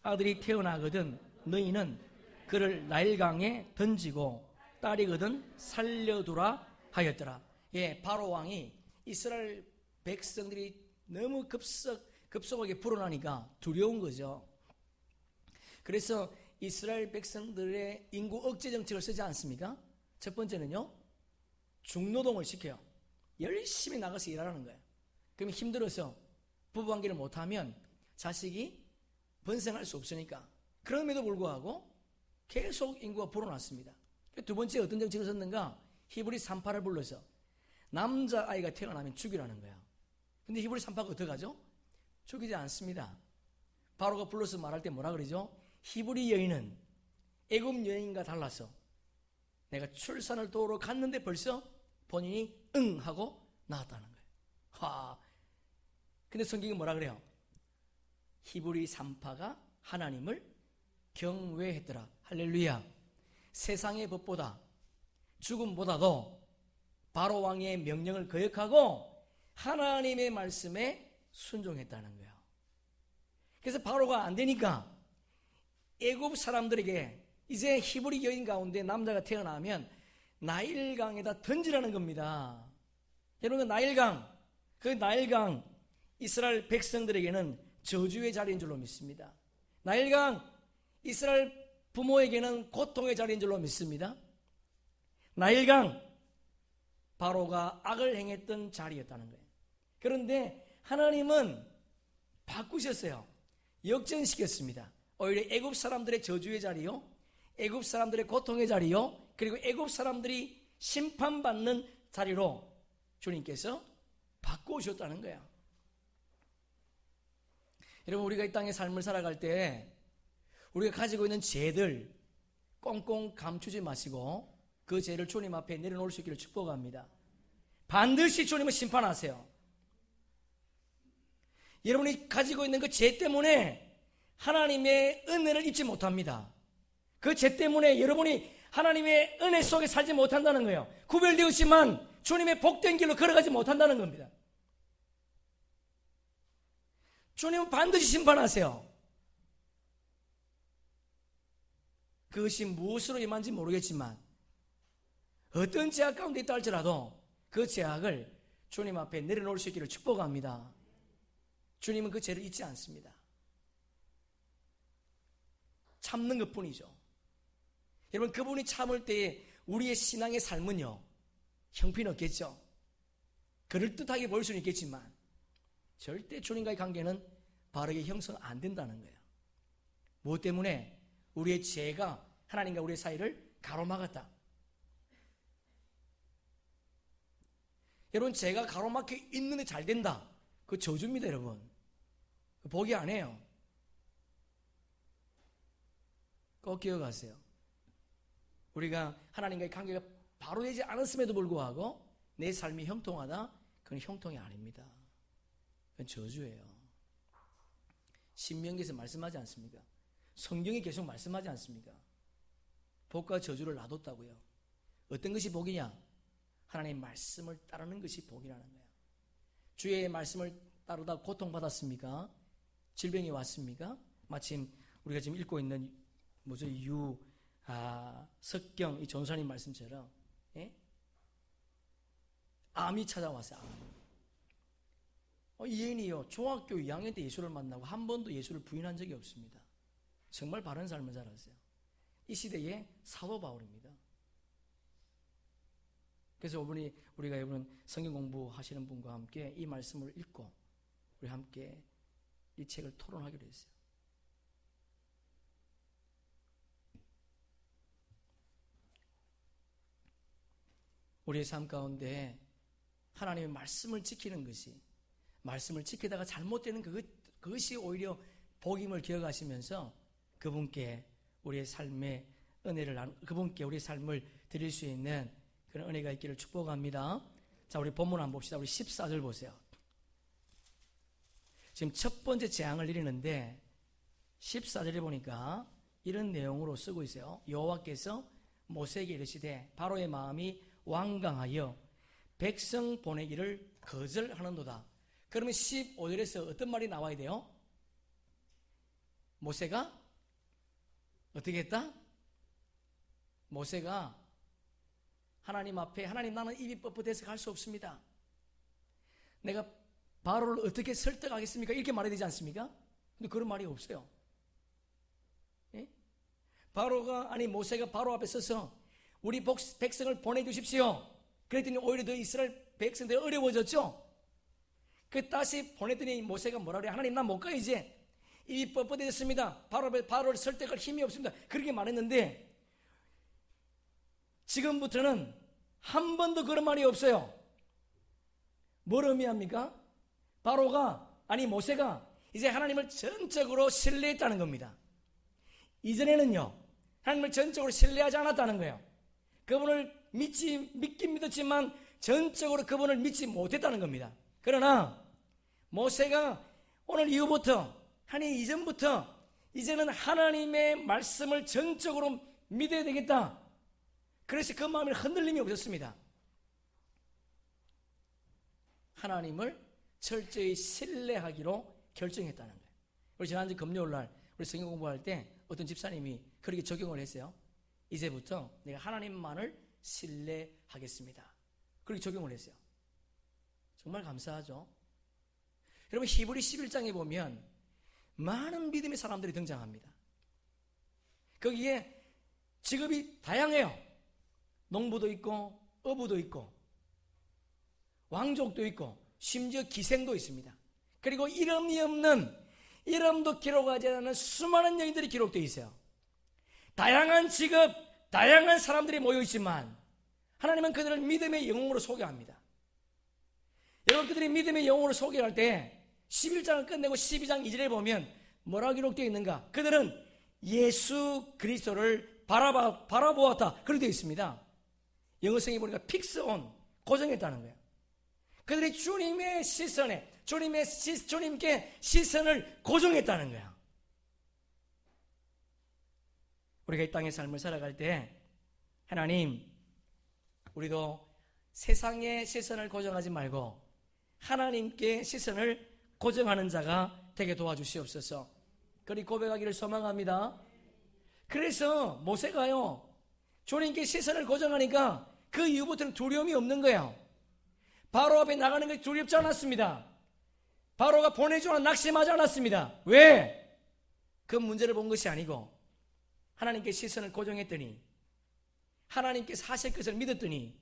아들이 태어나거든 너희는 그를 나일강에 던지고 딸이거든 살려두라 하였더라. 예, 바로 왕이 이스라엘 백성들이 너무 급속하게 불어나니까 두려운 거죠. 그래서 이스라엘 백성들의 인구 억제 정책을 쓰지 않습니까? 첫 번째는요, 중노동을 시켜요. 열심히 나가서 일하라는 거예요. 그러면 힘들어서 부부관계를 못하면 자식이 번성할 수 없으니까. 그럼에도 불구하고 계속 인구가 불어났습니다. 두 번째 어떤 정책을 썼는가? 히브리 산파를 불러서 남자아이가 태어나면 죽이라는 거야. 근데 히브리 산파가 어떻게 하죠? 죽이지 않습니다. 바로가 불러서 말할 때 뭐라 그러죠? 히브리 여인은 애굽 여인과 달라서 내가 출산을 도우러 갔는데 벌써 본인이 응 하고 나왔다는 거예요. 와. 근데 성경이 뭐라 그래요? 히브리 산파가 하나님을 경외했더라. 할렐루야. 세상의 법보다 죽음보다도 바로 왕의 명령을 거역하고 하나님의 말씀에 순종했다는 거예요. 그래서 바로가 안 되니까 애굽 사람들에게 이제 히브리 여인 가운데 남자가 태어나면 나일강에다 던지라는 겁니다. 여러분, 그 나일강 이스라엘 백성들에게는 저주의 자리인 줄로 믿습니다. 나일강 이스라엘 부모에게는 고통의 자리인 줄로 믿습니다. 나일강 바로가 악을 행했던 자리였다는 거예요. 그런데 하나님은 바꾸셨어요. 역전시켰습니다. 오히려 애굽 사람들의 저주의 자리요, 애굽 사람들의 고통의 자리요, 그리고 애굽 사람들이 심판받는 자리로 주님께서 바꾸셨다는 거예요. 여러분, 우리가 이 땅의 삶을 살아갈 때 우리가 가지고 있는 죄들 꽁꽁 감추지 마시고 그 죄를 주님 앞에 내려놓을 수 있기를 축복합니다. 반드시 주님은 심판하세요. 여러분이 가지고 있는 그 죄 때문에 하나님의 은혜를 입지 못합니다. 그 죄 때문에 여러분이 하나님의 은혜 속에 살지 못한다는 거예요. 구별되었지만 주님의 복된 길로 걸어가지 못한다는 겁니다. 주님은 반드시 심판하세요. 그것이 무엇으로 임한지 모르겠지만 어떤 죄악 가운데 있다 할지라도 그 죄악을 주님 앞에 내려놓을 수 있기를 축복합니다. 주님은 그 죄를 잊지 않습니다. 참는 것뿐이죠. 여러분, 그분이 참을 때에 우리의 신앙의 삶은요, 형편없겠죠. 그럴듯하게 보일 수는 있겠지만 절대 주님과의 관계는 바르게 형성 안 된다는 거예요. 무엇 때문에? 우리의 죄가 하나님과 우리의 사이를 가로막았다. 여러분, 죄가 가로막혀 있는데 잘 된다, 그 저주입니다. 여러분, 복이 아니에요. 꼭 기억하세요. 우리가 하나님과의 관계가 바로 되지 않았음에도 불구하고 내 삶이 형통하다, 그건 형통이 아닙니다. 그건 저주예요. 신명기에서 말씀하지 않습니까? 성경이 계속 말씀하지 않습니까? 복과 저주를 놔뒀다고요. 어떤 것이 복이냐? 하나님의 말씀을 따르는 것이 복이라는 거예요. 주의 말씀을 따르다 고통받았습니까? 질병이 왔습니까? 마침 우리가 지금 읽고 있는 석경 이 전사님 말씀처럼, 예? 암이 찾아왔어요. 이인이요, 중학교 2학년 때 예수를 만나고 한 번도 예수를 부인한 적이 없습니다. 정말 바른 삶을 살았어요. 이 시대의 사도 바울입니다. 그래서 우리가 이번 성경 공부하시는 분과 함께 이 말씀을 읽고 우리 함께 이 책을 토론하기로 했어요. 우리의 삶 가운데 하나님의 말씀을 지키는 것이, 말씀을 지키다가 잘못되는 그것이 오히려 복임을 기억하시면서 그분께 우리의 삶의 은혜를, 그분께 우리의 삶을 드릴 수 있는 그런 은혜가 있기를 축복합니다. 자, 우리 본문 한번 봅시다. 우리 14절 보세요. 지금 첫 번째 재앙을 이르는데 14절에 보니까 이런 내용으로 쓰고 있어요. 여호와께서 모세에게 이르시되 바로의 마음이 완강하여 백성 보내기를 거절하는도다. 그러면 15절에서 어떤 말이 나와야 돼요? 모세가 어떻게 했다? 모세가 하나님 앞에, 하나님 나는 입이 뻣뻣해서 갈 수 없습니다. 내가 바로를 어떻게 설득하겠습니까? 이렇게 말해야 되지 않습니까? 근데 그런 말이 없어요. 예? 모세가 바로 앞에 서서 우리 백성을 보내주십시오. 그랬더니 오히려 더 이스라엘 백성들이 어려워졌죠. 그 다시 보냈더니 모세가 뭐라 그래? 하나님 나 못 가요 이제. 입이 뻣뻣해졌습니다. 바로를 설득할 힘이 없습니다. 그렇게 말했는데 지금부터는 한 번도 그런 말이 없어요. 뭘 의미합니까? 모세가 이제 하나님을 전적으로 신뢰했다는 겁니다. 이전에는요, 하나님을 전적으로 신뢰하지 않았다는 거예요. 그분을 믿긴 믿었지만 전적으로 그분을 믿지 못했다는 겁니다. 그러나 모세가 오늘 이후부터, 아니 이전부터 이제는 하나님의 말씀을 전적으로 믿어야 되겠다. 그래서 그 마음에 흔들림이 없었습니다. 하나님을 철저히 신뢰하기로 결정했다는 거예요. 우리 지난주 금요일날 우리 성경 공부할 때 어떤 집사님이 그렇게 적용을 했어요. 이제부터 내가 하나님만을 신뢰하겠습니다. 그렇게 적용을 했어요. 정말 감사하죠. 여러분 히브리 11장에 보면 많은 믿음의 사람들이 등장합니다. 거기에 직업이 다양해요. 농부도 있고 어부도 있고 왕족도 있고 심지어 기생도 있습니다. 그리고 이름이 없는, 이름도 기록하지 않은 수많은 여인들이 기록되어 있어요. 다양한 직업, 다양한 사람들이 모여 있지만 하나님은 그들을 믿음의 영웅으로 소개합니다. 여러분 그들이 믿음의 영웅으로 소개할 때 11장을 끝내고 12장 2절에 보면 뭐라고 기록되어 있는가? 그들은 예수 그리스도를 바라보았다. 그렇게 되어 있습니다. 영어성에 보니까 픽스 온, 고정했다는 거예요. 그들이 주님의 시선에, 주님께 시선을 고정했다는 거예요. 우리가 이 땅의 삶을 살아갈 때 하나님, 우리도 세상의 시선을 고정하지 말고 하나님께 시선을 고정하는 자가 되게 도와주시옵소서. 그리 고백하기를 소망합니다. 그래서 모세가요, 주님께 시선을 고정하니까 그 이후부터는 두려움이 없는 거예요. 바로 앞에 나가는 것이 두렵지 않았습니다. 바로가 보내주나 낙심하지 않았습니다. 왜? 그 문제를 본 것이 아니고 하나님께 시선을 고정했더니, 하나님께서 하실 것을 믿었더니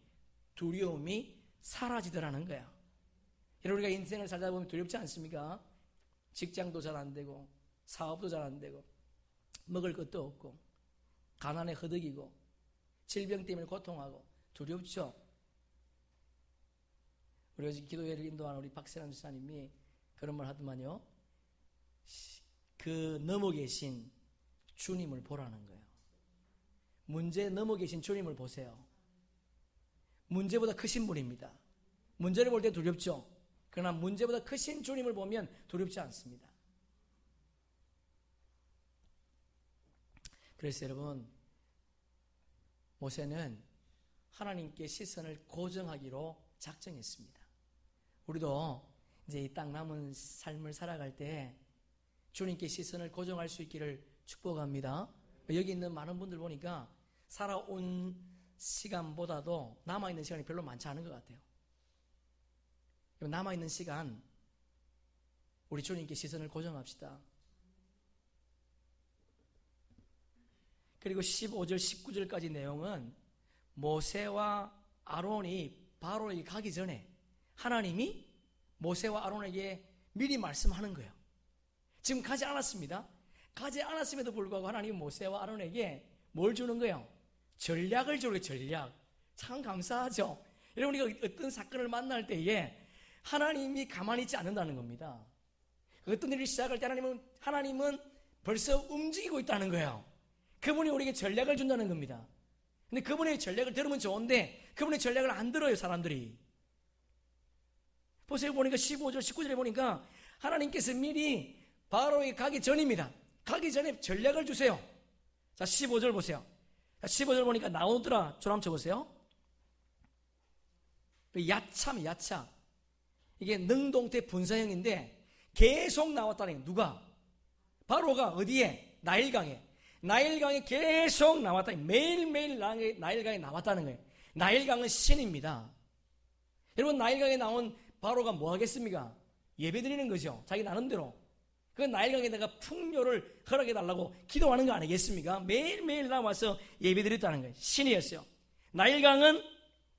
두려움이 사라지더라는 거야. 여러분 우리가 인생을 살다 보면 두렵지 않습니까? 직장도 잘 안 되고 사업도 잘 안 되고 먹을 것도 없고 가난에 허덕이고 질병 때문에 고통하고 두렵죠. 우리 어제 기도회를 인도하는 우리 박세란 지사님이 그런 말 하더만요. 그 넘어 계신 주님을 보라는 거예요. 문제 넘어 계신 주님을 보세요. 문제보다 크신 분입니다. 문제를 볼 때 두렵죠. 그러나 문제보다 크신 주님을 보면 두렵지 않습니다. 그래서 여러분, 모세는 하나님께 시선을 고정하기로 작정했습니다. 우리도 이제 이 땅 남은 삶을 살아갈 때 주님께 시선을 고정할 수 있기를 축복합니다. 여기 있는 많은 분들 보니까 살아온 시간보다도 남아있는 시간이 별로 많지 않은 것 같아요. 남아있는 시간 우리 주님께 시선을 고정합시다. 그리고 15절 19절까지 내용은 모세와 아론이 바로에게 가기 전에 하나님이 모세와 아론에게 미리 말씀하는 거예요. 지금 가지 않았습니다. 가지 않았음에도 불구하고 하나님이 모세와 아론에게 뭘 주는 거예요? 전략을 주는 거예요. 전략. 참 감사하죠. 여러분, 우리가 어떤 사건을 만날 때에 하나님이 가만히 있지 않는다는 겁니다. 어떤 일을 시작할 때 하나님은 벌써 움직이고 있다는 거예요. 그분이 우리에게 전략을 준다는 겁니다. 근데 그분의 전략을 들으면 좋은데 그분의 전략을 안 들어요, 사람들이. 보세요. 보니까 15절, 19절에 보니까 하나님께서 미리 바로에게 가기 전입니다. 가기 전에 전략을 주세요. 자, 15절 보세요. 자, 15절 보니까 나오더라. 줄 한번 쳐보세요. 야차입니다. 야차. 이게 능동태 분사형인데 계속 나왔다는 거예요. 누가? 바로가 어디에? 나일강에. 나일강에 계속 나왔다. 매일매일 나일강에 나왔다는 거예요. 나일강은 신입니다. 여러분, 나일강에 나온 바로가 뭐 하겠습니까? 예배 드리는 거죠. 자기 나름대로. 그 나일강에다가 풍요를 허락해달라고 기도하는 거 아니겠습니까? 매일매일 나와서 예배 드렸다는 거예요. 신이었어요. 나일강은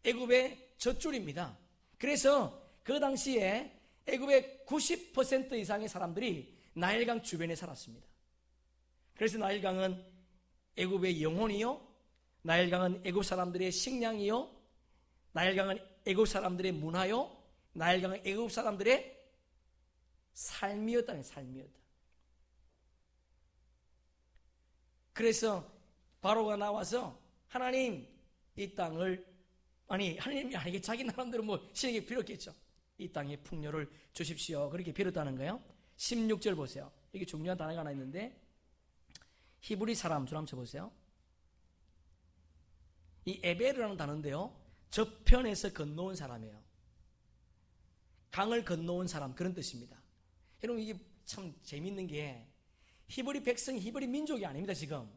애굽의 젖줄입니다. 그래서 그 당시에 애굽의 90% 이상의 사람들이 나일강 주변에 살았습니다. 그래서 나일강은 애굽의 영혼이요, 나일강은 애굽 사람들의 식량이요, 나일강은 애굽 사람들의 문화요, 나일강은 애굽 사람들의 삶이었다는 삶이었다. 그래서 바로가 나와서 하나님 이 땅을 하나님이 아니게 자기 나름대로 신에게 빌었겠죠. 이 땅에 풍요를 주십시오. 그렇게 빌었다는 거예요. 16절 보세요. 이게 중요한 단어가 하나 있는데 히브리 사람 줄 한번 쳐보세요. 이 에베르라는 단어인데요, 저편에서 건너온 사람이에요. 강을 건너온 사람, 그런 뜻입니다. 여러분, 이게 참 재밌는 게 히브리 백성, 히브리 민족이 아닙니다. 지금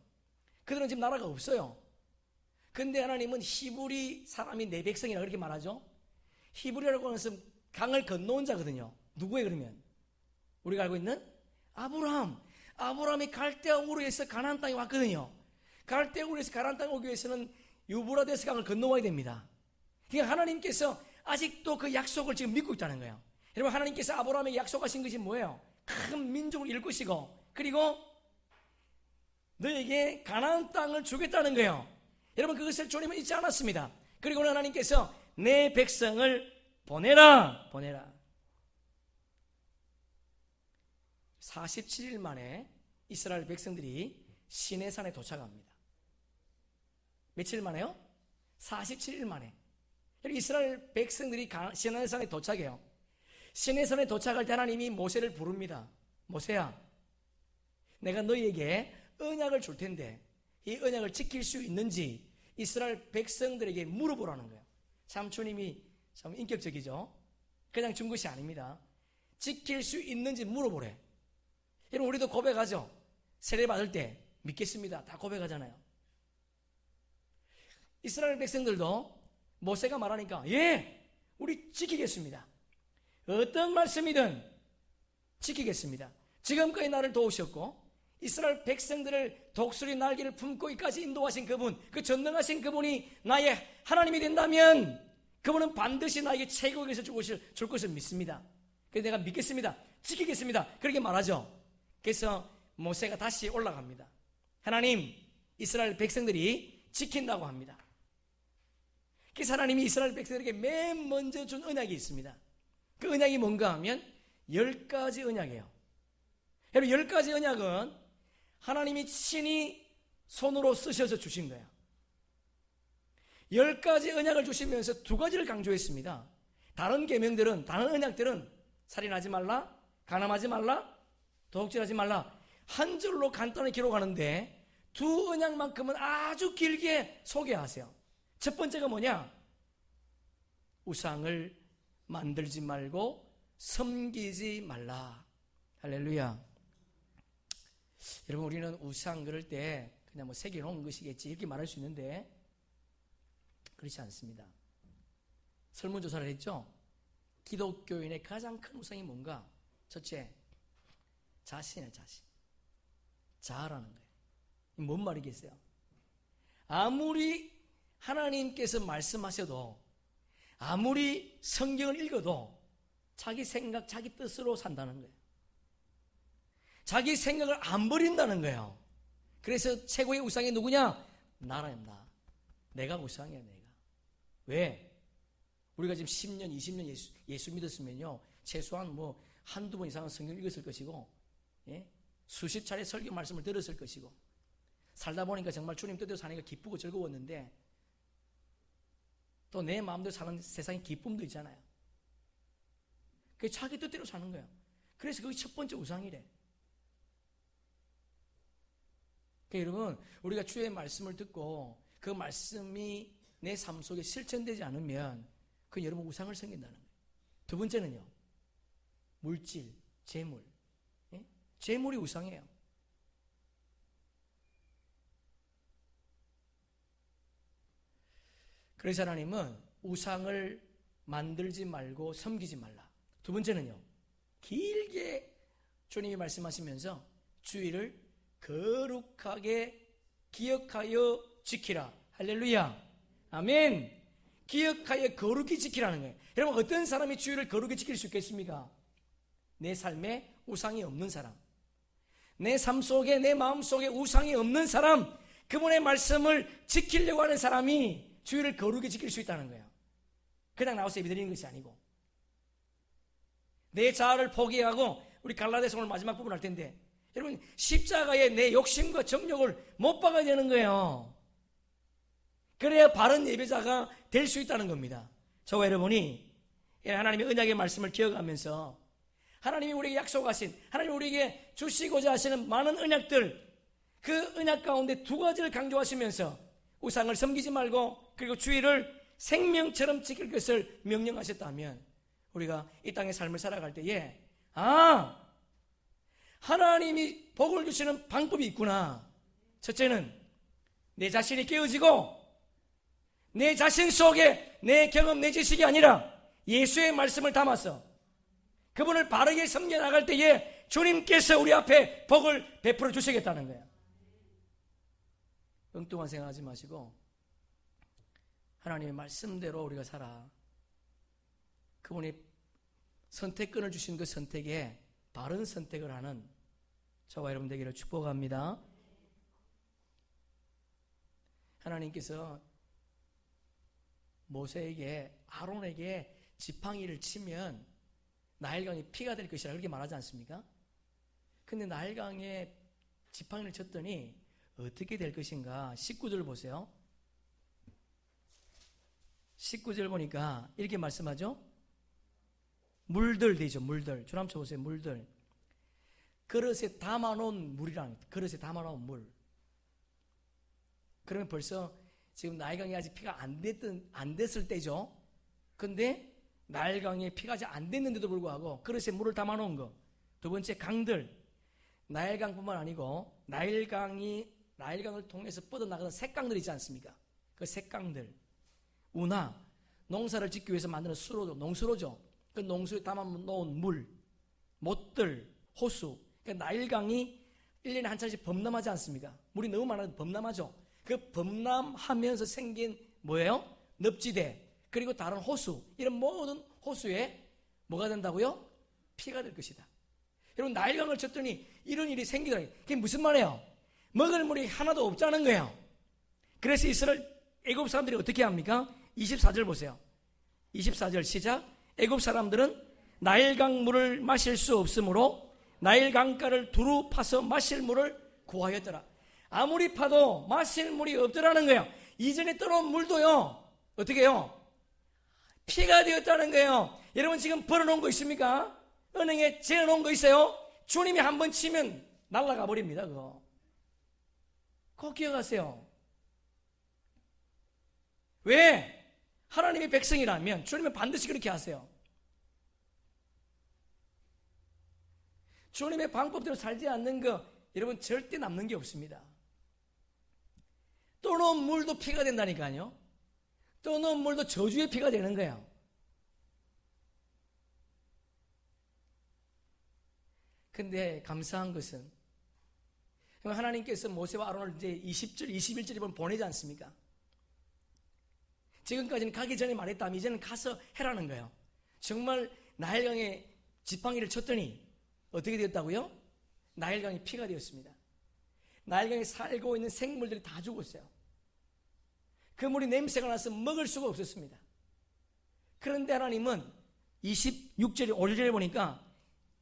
그들은 지금 나라가 없어요. 근데 하나님은 히브리 사람이 내 백성이라 그렇게 말하죠. 히브리라고 하는 것은 강을 건너온 자거든요. 누구예요? 그러면 우리가 알고 있는 아브라함이 갈대아 우르에서 가나안 땅에 왔거든요. 갈대아 우르에서 가나안 땅에 오기 위해서는 유브라데스 강을 건너와야 됩니다. 그러니까 하나님께서 아직도 그 약속을 지금 믿고 있다는 거예요. 여러분, 하나님께서 아브라함에게 약속하신 것이 뭐예요? 큰 민족을 이룰 것이고, 그리고 너에게 가나안 땅을 주겠다는 거예요. 여러분, 그것을 주님은 잊지 않았습니다. 그리고 하나님께서 내 백성을 보내라. 47일 만에 이스라엘 백성들이 시내산에 도착합니다. 며칠 만에요? 47일 만에. 이스라엘 백성들이 시내산에 도착해요. 시내산에 도착할 때 하나님이 모세를 부릅니다. 모세야, 내가 너희에게 언약을 줄 텐데 이 언약을 지킬 수 있는지 이스라엘 백성들에게 물어보라는 거예요. 참 주님이 참 인격적이죠. 그냥 준 것이 아닙니다. 지킬 수 있는지 물어보래. 여러분, 우리도 고백하죠. 세례 받을 때 믿겠습니다. 다 고백하잖아요. 이스라엘 백성들도 모세가 말하니까 예, 우리 지키겠습니다. 어떤 말씀이든 지키겠습니다. 지금까지 나를 도우셨고 이스라엘 백성들을 독수리 날개를 품고 이까지 인도하신 그분, 그 전능하신 그분이 나의 하나님이 된다면 그분은 반드시 나에게 최고의 것을 줄 것을 믿습니다. 그래서 내가 믿겠습니다. 지키겠습니다. 그렇게 말하죠. 그래서 모세가 다시 올라갑니다. 하나님, 이스라엘 백성들이 지킨다고 합니다. 그래서 하나님이 이스라엘 백성들에게 맨 먼저 준 언약이 있습니다. 그 언약이 뭔가 하면 10가지 언약이에요. 여러분, 10가지 언약은 하나님이 친히 손으로 쓰셔서 주신 거예요. 10가지 언약을 주시면서 2가지를 강조했습니다. 다른 계명들은, 다른 언약들은 살인하지 말라, 간음하지 말라, 도둑질하지 말라, 한 줄로 간단히 기록하는데 2 언약만큼은 아주 길게 소개하세요. 첫 번째가 뭐냐? 우상을 만들지 말고 섬기지 말라. 할렐루야. 여러분, 우리는 우상 그럴 때 그냥 새겨놓은 것이겠지 이렇게 말할 수 있는데 그렇지 않습니다. 설문조사를 했죠. 기독교인의 가장 큰 우상이 뭔가? 첫째, 자신이에요. 자신. 자아라는 거예요. 뭔 말이겠어요? 아무리 하나님께서 말씀하셔도 아무리 성경을 읽어도 자기 생각, 자기 뜻으로 산다는 거예요. 자기 생각을 안 버린다는 거예요. 그래서 최고의 우상이 누구냐? 나라는 나. 내가 우상이야, 내가. 왜? 우리가 지금 10년, 20년 예수 믿었으면요, 최소한 뭐 한두 번 이상은 성경 읽었을 것이고, 예? 수십 차례 설교 말씀을 들었을 것이고, 살다 보니까 정말 주님 뜻대로 사니까 기쁘고 즐거웠는데, 또 내 마음대로 사는 세상의 기쁨도 있잖아요. 그게 자기 뜻대로 사는 거예요. 그래서 그게 첫 번째 우상이래. 그러니까 여러분, 우리가 주의 말씀을 듣고 그 말씀이 내 삶 속에 실천되지 않으면 그건 여러분 우상을 섬긴다는 거예요. 두 번째는요, 물질, 재물. 예? 재물이 우상이에요. 그래서 하나님은 우상을 만들지 말고 섬기지 말라. 두 번째는요, 길게 주님이 말씀하시면서 주의를 거룩하게 기억하여 지키라. 할렐루야. 아멘. 기억하여 거룩히 지키라는 거예요. 여러분, 어떤 사람이 주의를 거룩히 지킬 수 있겠습니까? 내 삶에 우상이 없는 사람, 내 삶 속에, 내 마음 속에 우상이 없는 사람, 그분의 말씀을 지키려고 하는 사람이 주의를 거룩히 지킬 수 있다는 거예요. 그냥 나와서 예배드리는 것이 아니고, 내 자아를 포기하고, 우리 갈라디아서 오늘 마지막 부분 할 텐데, 여러분, 십자가에 내 욕심과 정욕을 못 박아야 되는 거예요. 그래야 바른 예배자가 될 수 있다는 겁니다. 저와 여러분이 하나님의 언약의 말씀을 기억하면서 하나님이 우리에게 약속하신, 하나님이 우리에게 주시고자 하시는 많은 언약들, 그 언약 가운데 두 가지를 강조하시면서 우상을 섬기지 말고, 그리고 주의를 생명처럼 지킬 것을 명령하셨다면, 우리가 이 땅의 삶을 살아갈 때에 하나님이 복을 주시는 방법이 있구나. 첫째는 내 자신이 깨어지고, 내 자신 속에 내 경험, 내 지식이 아니라 예수의 말씀을 담아서 그분을 바르게 섬겨나갈 때에 주님께서 우리 앞에 복을 베풀어 주시겠다는 거예요. 엉뚱한 생각하지 마시고 하나님의 말씀대로 우리가 살아, 그분이 선택권을 주신 그 선택에 바른 선택을 하는 저와 여러분 되기를 축복합니다. 하나님께서 모세에게, 아론에게 지팡이를 치면 나일강이 피가 될 것이라 그렇게 말하지 않습니까? 근데 나일강에 지팡이를 쳤더니 어떻게 될 것인가? 19절 보세요. 19절 보니까 이렇게 말씀하죠. 물들 되죠. 물들. 줄 한번 쳐보세요. 물들. 그릇에 담아놓은 물이랑, 그릇에 담아놓은 물. 그러면 벌써 지금 나일강이 아직 피가 안 됐을 때죠. 근데 나일강에 피가 아직 안 됐는데도 불구하고 그릇에 물을 담아놓은 거. 두 번째, 강들. 나일강뿐만 아니고 나일강을 통해서 뻗어나가는 샛강들 있지 않습니까? 그 샛강들. 운하, 농사를 짓기 위해서 만드는 수로죠. 농수로죠. 그 농수에 담아놓은 물, 못들, 호수. 그러니까 나일강이 1년에 한 차례씩 범람하지 않습니까? 물이 너무 많아서 범람하죠. 그 범람하면서 생긴 뭐예요? 늪지대, 그리고 다른 호수, 이런 모든 호수에 뭐가 된다고요? 피가 될 것이다. 여러분, 나일강을 쳤더니 이런 일이 생기더라. 그게 무슨 말이에요? 먹을 물이 하나도 없자는 거예요. 그래서 애굽 사람들이 어떻게 합니까? 24절 보세요. 24절 시작. 애굽 사람들은 나일강 물을 마실 수 없으므로 나일강가를 두루 파서 마실 물을 구하였더라. 아무리 파도 마실 물이 없더라는 거예요. 이전에 떠놓은 물도요, 어떻게 해요? 피가 되었다는 거예요. 여러분, 지금 벌어놓은 거 있습니까? 은행에 재어놓은 거 있어요? 주님이 한번 치면 날아가 버립니다. 그거 꼭 기억하세요. 왜? 하나님의 백성이라면 주님은 반드시 그렇게 하세요. 주님의 방법대로 살지 않는 거, 여러분, 절대 남는 게 없습니다. 떠놓은 물도 피가 된다니까요. 떠놓은 물도 저주의 피가 되는 거예요. 근데 감사한 것은 하나님께서 모세와 아론을 이제 20절, 21절에 보면 보내지 않습니까? 지금까지는 가기 전에 말했다면 이제는 가서 해라는 거예요. 정말 나일강에 지팡이를 쳤더니 어떻게 되었다고요? 나일강이 피가 되었습니다. 나일강에 살고 있는 생물들이 다 죽었어요. 그 물이 냄새가 나서 먹을 수가 없었습니다. 그런데 하나님은 26절에 5절에 보니까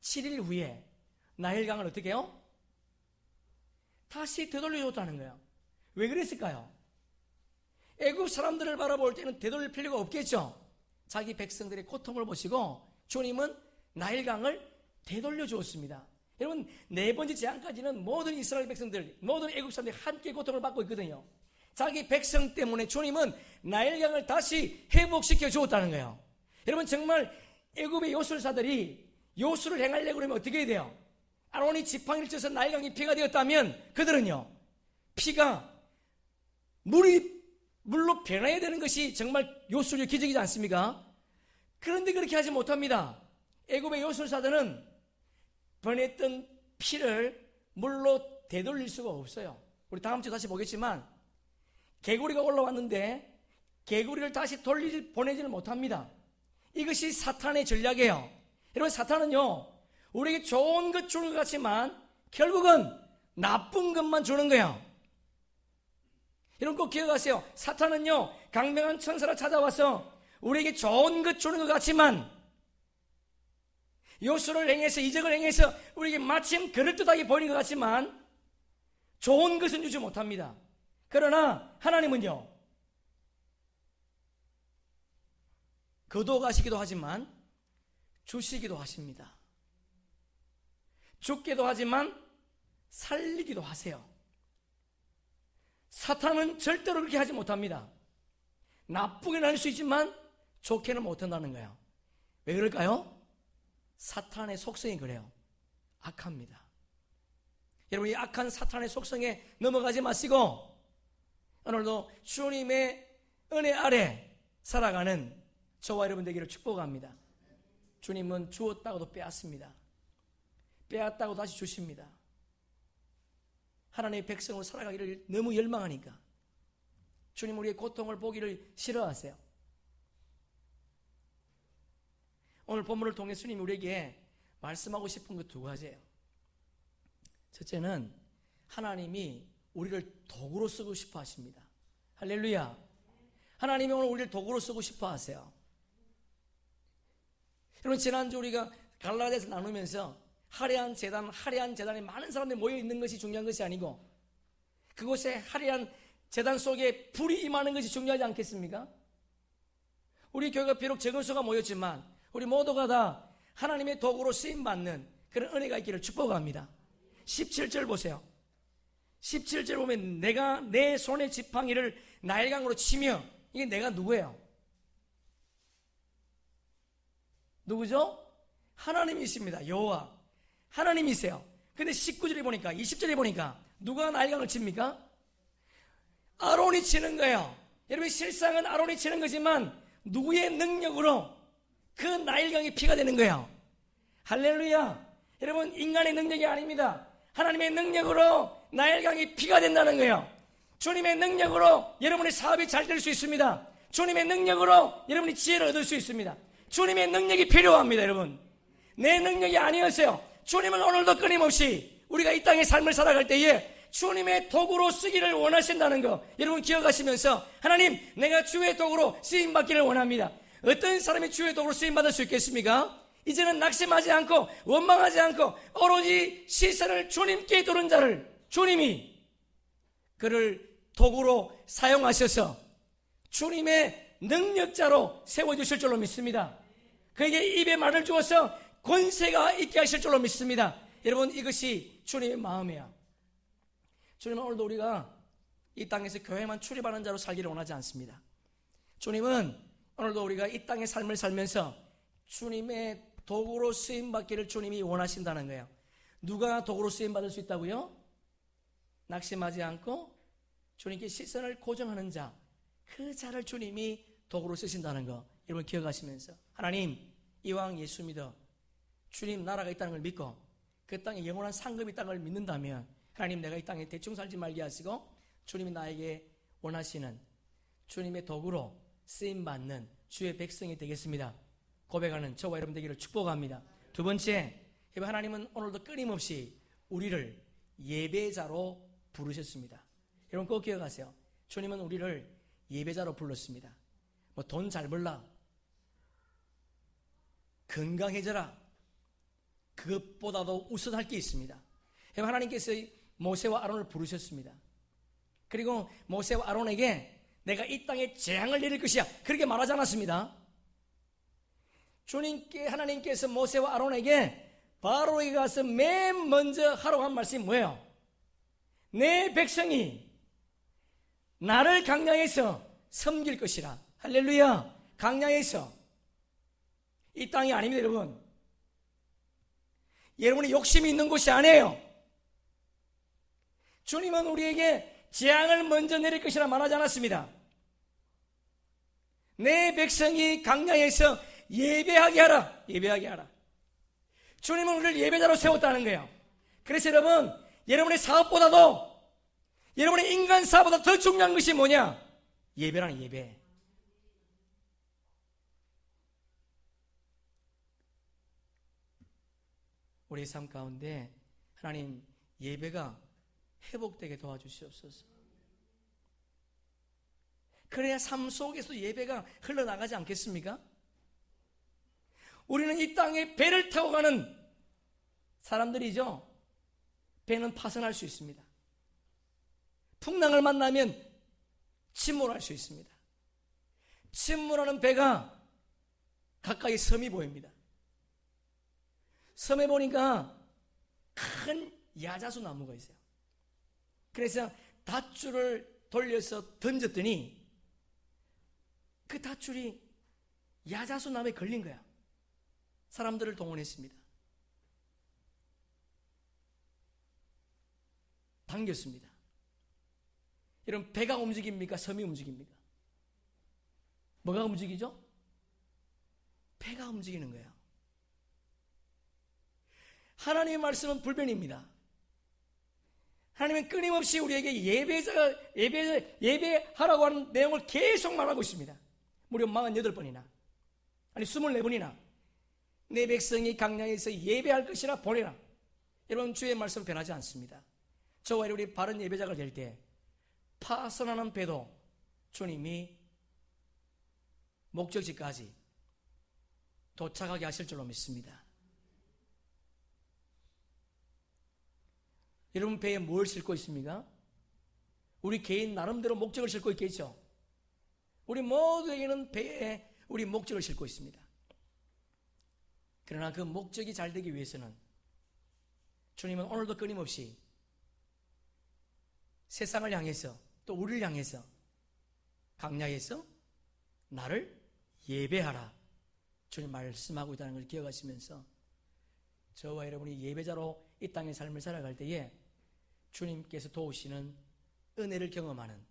7일 후에 나일강을 어떻게 해요? 다시 되돌려줬다는 거예요. 왜 그랬을까요? 애굽 사람들을 바라볼 때는 되돌릴 필요가 없겠죠. 자기 백성들의 고통을 보시고 주님은 나일강을 되돌려 주었습니다. 여러분, 네 번째 재앙까지는 모든 이스라엘 백성들, 모든 애굽 사람들이 함께 고통을 받고 있거든요. 자기 백성 때문에 주님은 나일강을 다시 회복시켜 주었다는 거예요. 여러분, 정말 애굽의 요술사들이 요술을 행하려고 그러면 어떻게 해야 돼요? 아론이 지팡이를 쳐서 나일강이 피가 되었다면 그들은요, 피가 물로 변해야 되는 것이 정말 요술의 기적이지 않습니까? 그런데 그렇게 하지 못합니다. 애굽의 요술사들은 변했던 피를 물로 되돌릴 수가 없어요. 우리 다음 주에 다시 보겠지만 개구리가 올라왔는데 개구리를 다시 보내지는 못합니다. 이것이 사탄의 전략이에요. 여러분, 사탄은요, 우리에게 좋은 것 주는 것 같지만 결국은 나쁜 것만 주는 거예요. 여러분, 꼭 기억하세요. 사탄은요, 강명한 천사를 찾아와서 우리에게 좋은 것 주는 것 같지만 요술을 행해서, 이적을 행해서 우리에게 마침 그럴듯하게 보이는 것 같지만 좋은 것은 주지 못합니다. 그러나 하나님은요, 거둬가시기도 하지만 주시기도 하십니다. 죽기도 하지만 살리기도 하세요. 사탄은 절대로 그렇게 하지 못합니다. 나쁘게는 할 수 있지만 좋게는 못한다는 거예요. 왜 그럴까요? 사탄의 속성이 그래요. 악합니다. 여러분, 이 악한 사탄의 속성에 넘어가지 마시고 오늘도 주님의 은혜 아래 살아가는 저와 여러분 되기를 축복합니다. 주님은 주었다고도 빼앗습니다. 빼앗다고 다시 주십니다. 하나님의 백성으로 살아가기를 너무 열망하니까 주님 우리의 고통을 보기를 싫어하세요. 오늘 본문을 통해 주님이 우리에게 말씀하고 싶은 것 두 가지예요. 첫째는 하나님이 우리를 도구로 쓰고 싶어 하십니다. 할렐루야. 하나님이 오늘 우리를 도구로 쓰고 싶어 하세요. 여러분, 지난주 우리가 갈라디아서 나누면서 화려한 재단에 많은 사람들이 모여 있는 것이 중요한 것이 아니고 그곳에 화려한 재단 속에 불이 임하는 것이 중요하지 않겠습니까? 우리 교회가 비록 적은 수가 모였지만 우리 모두가 다 하나님의 도구로 쓰임받는 그런 은혜가 있기를 축복합니다. 17절 보세요. 17절 보면 내가 내 손의 지팡이를 나일강으로 치며, 이게 내가 누구예요? 누구죠? 하나님이십니다. 여호와 하나님이세요. 근데 19절에 보니까, 20절에 보니까 누가 나일강을 칩니까? 아론이 치는 거예요. 여러분, 실상은 아론이 치는 거지만 누구의 능력으로 그 나일강이 피가 되는 거예요? 할렐루야. 여러분, 인간의 능력이 아닙니다. 하나님의 능력으로 나일강이 피가 된다는 거예요. 주님의 능력으로 여러분의 사업이 잘 될 수 있습니다. 주님의 능력으로 여러분이 지혜를 얻을 수 있습니다. 주님의 능력이 필요합니다. 여러분, 내 능력이 아니었어요. 주님은 오늘도 끊임없이 우리가 이 땅의 삶을 살아갈 때에 주님의 도구로 쓰기를 원하신다는 거 여러분 기억하시면서, 하나님, 내가 주의 도구로 쓰임받기를 원합니다. 어떤 사람이 주의 도구로 쓰임받을 수 있겠습니까? 이제는 낙심하지 않고 원망하지 않고 오로지 시선을 주님께 두는 자를 주님이 그를 도구로 사용하셔서 주님의 능력자로 세워주실 줄로 믿습니다. 그에게 입에 말을 주어서 권세가 있게 하실 줄로 믿습니다. 여러분, 이것이 주님의 마음이에요. 주님은 오늘도 우리가 이 땅에서 교회만 출입하는 자로 살기를 원하지 않습니다. 주님은 오늘도 우리가 이 땅의 삶을 살면서 주님의 도구로 쓰임받기를 주님이 원하신다는 거예요. 누가 도구로 쓰임받을 수 있다고요? 낙심하지 않고 주님께 시선을 고정하는 자, 그 자를 주님이 도구로 쓰신다는 거 여러분 기억하시면서, 하나님, 이왕 예수 믿어 주님 나라가 있다는 걸 믿고 그 땅에 영원한 상급이 있다는 걸 믿는다면, 하나님, 내가 이 땅에 대충 살지 말게 하시고 주님이 나에게 원하시는 주님의 도구로 쓰임받는 주의 백성이 되겠습니다. 고백하는 저와 여러분 되기를 축복합니다. 두 번째, 하나님은 오늘도 끊임없이 우리를 예배자로 부르셨습니다. 여러분 꼭 기억하세요. 주님은 우리를 예배자로 불렀습니다. 뭐 돈 잘 벌라, 건강해져라, 그것보다도 우선할 게 있습니다. 하나님께서 모세와 아론을 부르셨습니다. 그리고 모세와 아론에게 내가 이 땅에 재앙을 내릴 것이야, 그렇게 말하지 않았습니다. 하나님께서 모세와 아론에게 바로에게 가서 맨 먼저 하라고 한 말씀이 뭐예요? 내 백성이 나를 강량해서 섬길 것이라. 할렐루야. 강량해서. 이 땅이 아닙니다, 여러분. 여러분이 욕심이 있는 곳이 아니에요. 주님은 우리에게 재앙을 먼저 내릴 것이라 말하지 않았습니다. 내 백성이 강량해서 예배하게 하라. 예배하게 하라. 주님은 우리를 예배자로 세웠다는 거예요. 그래서 여러분, 여러분의 사업보다도, 여러분의 인간 사업보다 더 중요한 것이 뭐냐? 예배라는 예배. 우리의 삶 가운데 하나님 예배가 회복되게 도와주시옵소서. 그래야 삶 속에서 예배가 흘러나가지 않겠습니까? 우리는 이 땅에 배를 타고 가는 사람들이죠. 배는 파손할 수 있습니다. 풍랑을 만나면 침몰할 수 있습니다. 침몰하는 배가 가까이 섬이 보입니다. 섬에 보니까 큰 야자수 나무가 있어요. 그래서 닷줄을 돌려서 던졌더니 그 닷줄이 야자수 나무에 걸린 거야. 사람들을 동원했습니다. 당겼습니다. 이런 배가 움직입니까? 섬이 움직입니까? 뭐가 움직이죠? 배가 움직이는 거예요. 하나님의 말씀은 불변입니다. 하나님은 끊임없이 우리에게 예배하라고 하는 내용을 계속 말하고 있습니다. 무려 48번이나, 아니 24번이나 내 백성이 강량해서 예배할 것이나 보내라. 여러분, 주의 말씀은 변하지 않습니다. 저와 우리 바른 예배자가 될 때 파선하는 배도 주님이 목적지까지 도착하게 하실 줄로 믿습니다. 여러분, 배에 뭘 싣고 있습니까? 우리 개인 나름대로 목적을 싣고 있겠죠. 우리 모두에게는 배에 우리 목적을 싣고 있습니다. 그러나 그 목적이 잘 되기 위해서는 주님은 오늘도 끊임없이 세상을 향해서 또 우리를 향해서 강야에서 나를 예배하라, 주님 말씀하고 있다는 걸 기억하시면서 저와 여러분이 예배자로 이 땅의 삶을 살아갈 때에 주님께서 도우시는 은혜를 경험하는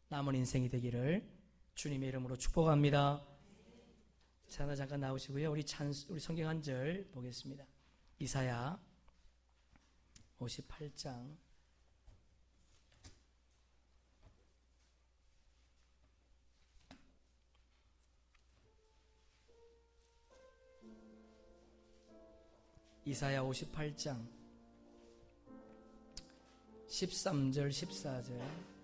남은 인생이 되기를 주님의 이름으로 축복합니다. 자, 잠깐 나오시고요. 우리 성경 한 절 보겠습니다. 이사야 58장 13절 14절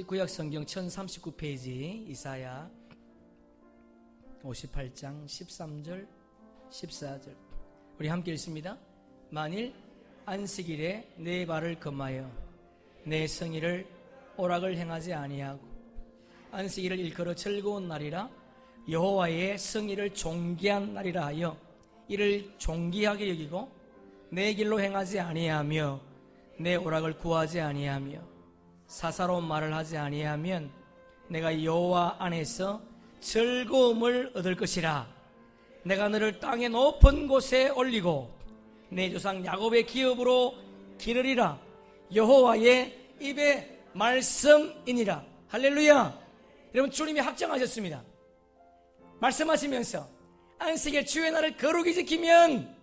구약 성경 1039페이지 이사야 58장 13절 14절 우리 함께 읽습니다. 만일 안식일에 내 발을 금하여 내 성의를 오락을 행하지 아니하고 안식일을 일컬어 즐거운 날이라 여호와의 성의를 존귀한 날이라 하여 이를 존귀하게 여기고 내 길로 행하지 아니하며 내 오락을 구하지 아니하며 사사로운 말을 하지 아니하면 내가 여호와 안에서 즐거움을 얻을 것이라. 내가 너를 땅의 높은 곳에 올리고 내 조상 야곱의 기업으로 기르리라. 여호와의 입의 말씀이니라. 할렐루야. 여러분, 주님이 확정하셨습니다. 말씀하시면서 안식일 주의 날을 거룩히 지키면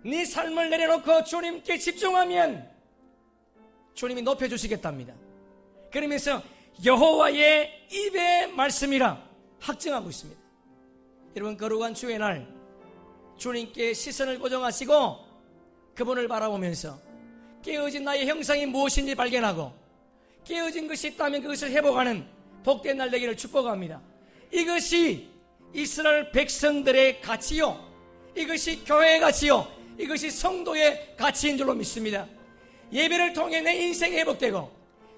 네 삶을 내려놓고 주님께 집중하면 주님이 높여주시겠답니다. 그러면서 여호와의 입의 말씀이라 확증하고 있습니다. 여러분, 거룩한 주의 날 주님께 시선을 고정하시고 그분을 바라보면서 깨어진 나의 형상이 무엇인지 발견하고 깨어진 것이 있다면 그것을 회복하는 복된 날 되기를 축복합니다. 이것이 이스라엘 백성들의 가치요, 이것이 교회의 가치요, 이것이 성도의 가치인 줄로 믿습니다. 예배를 통해 내 인생이 회복되고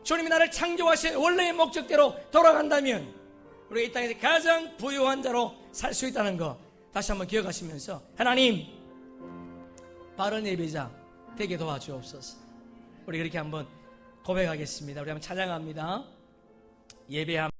주님이 나를 창조하신 원래의 목적대로 돌아간다면 우리가 이 땅에서 가장 부유한 자로 살 수 있다는 거 다시 한번 기억하시면서 하나님, 바른 예배자 되게 도와주옵소서. 우리 그렇게 한번 고백하겠습니다. 우리 한번 찬양합니다. 예배합니다.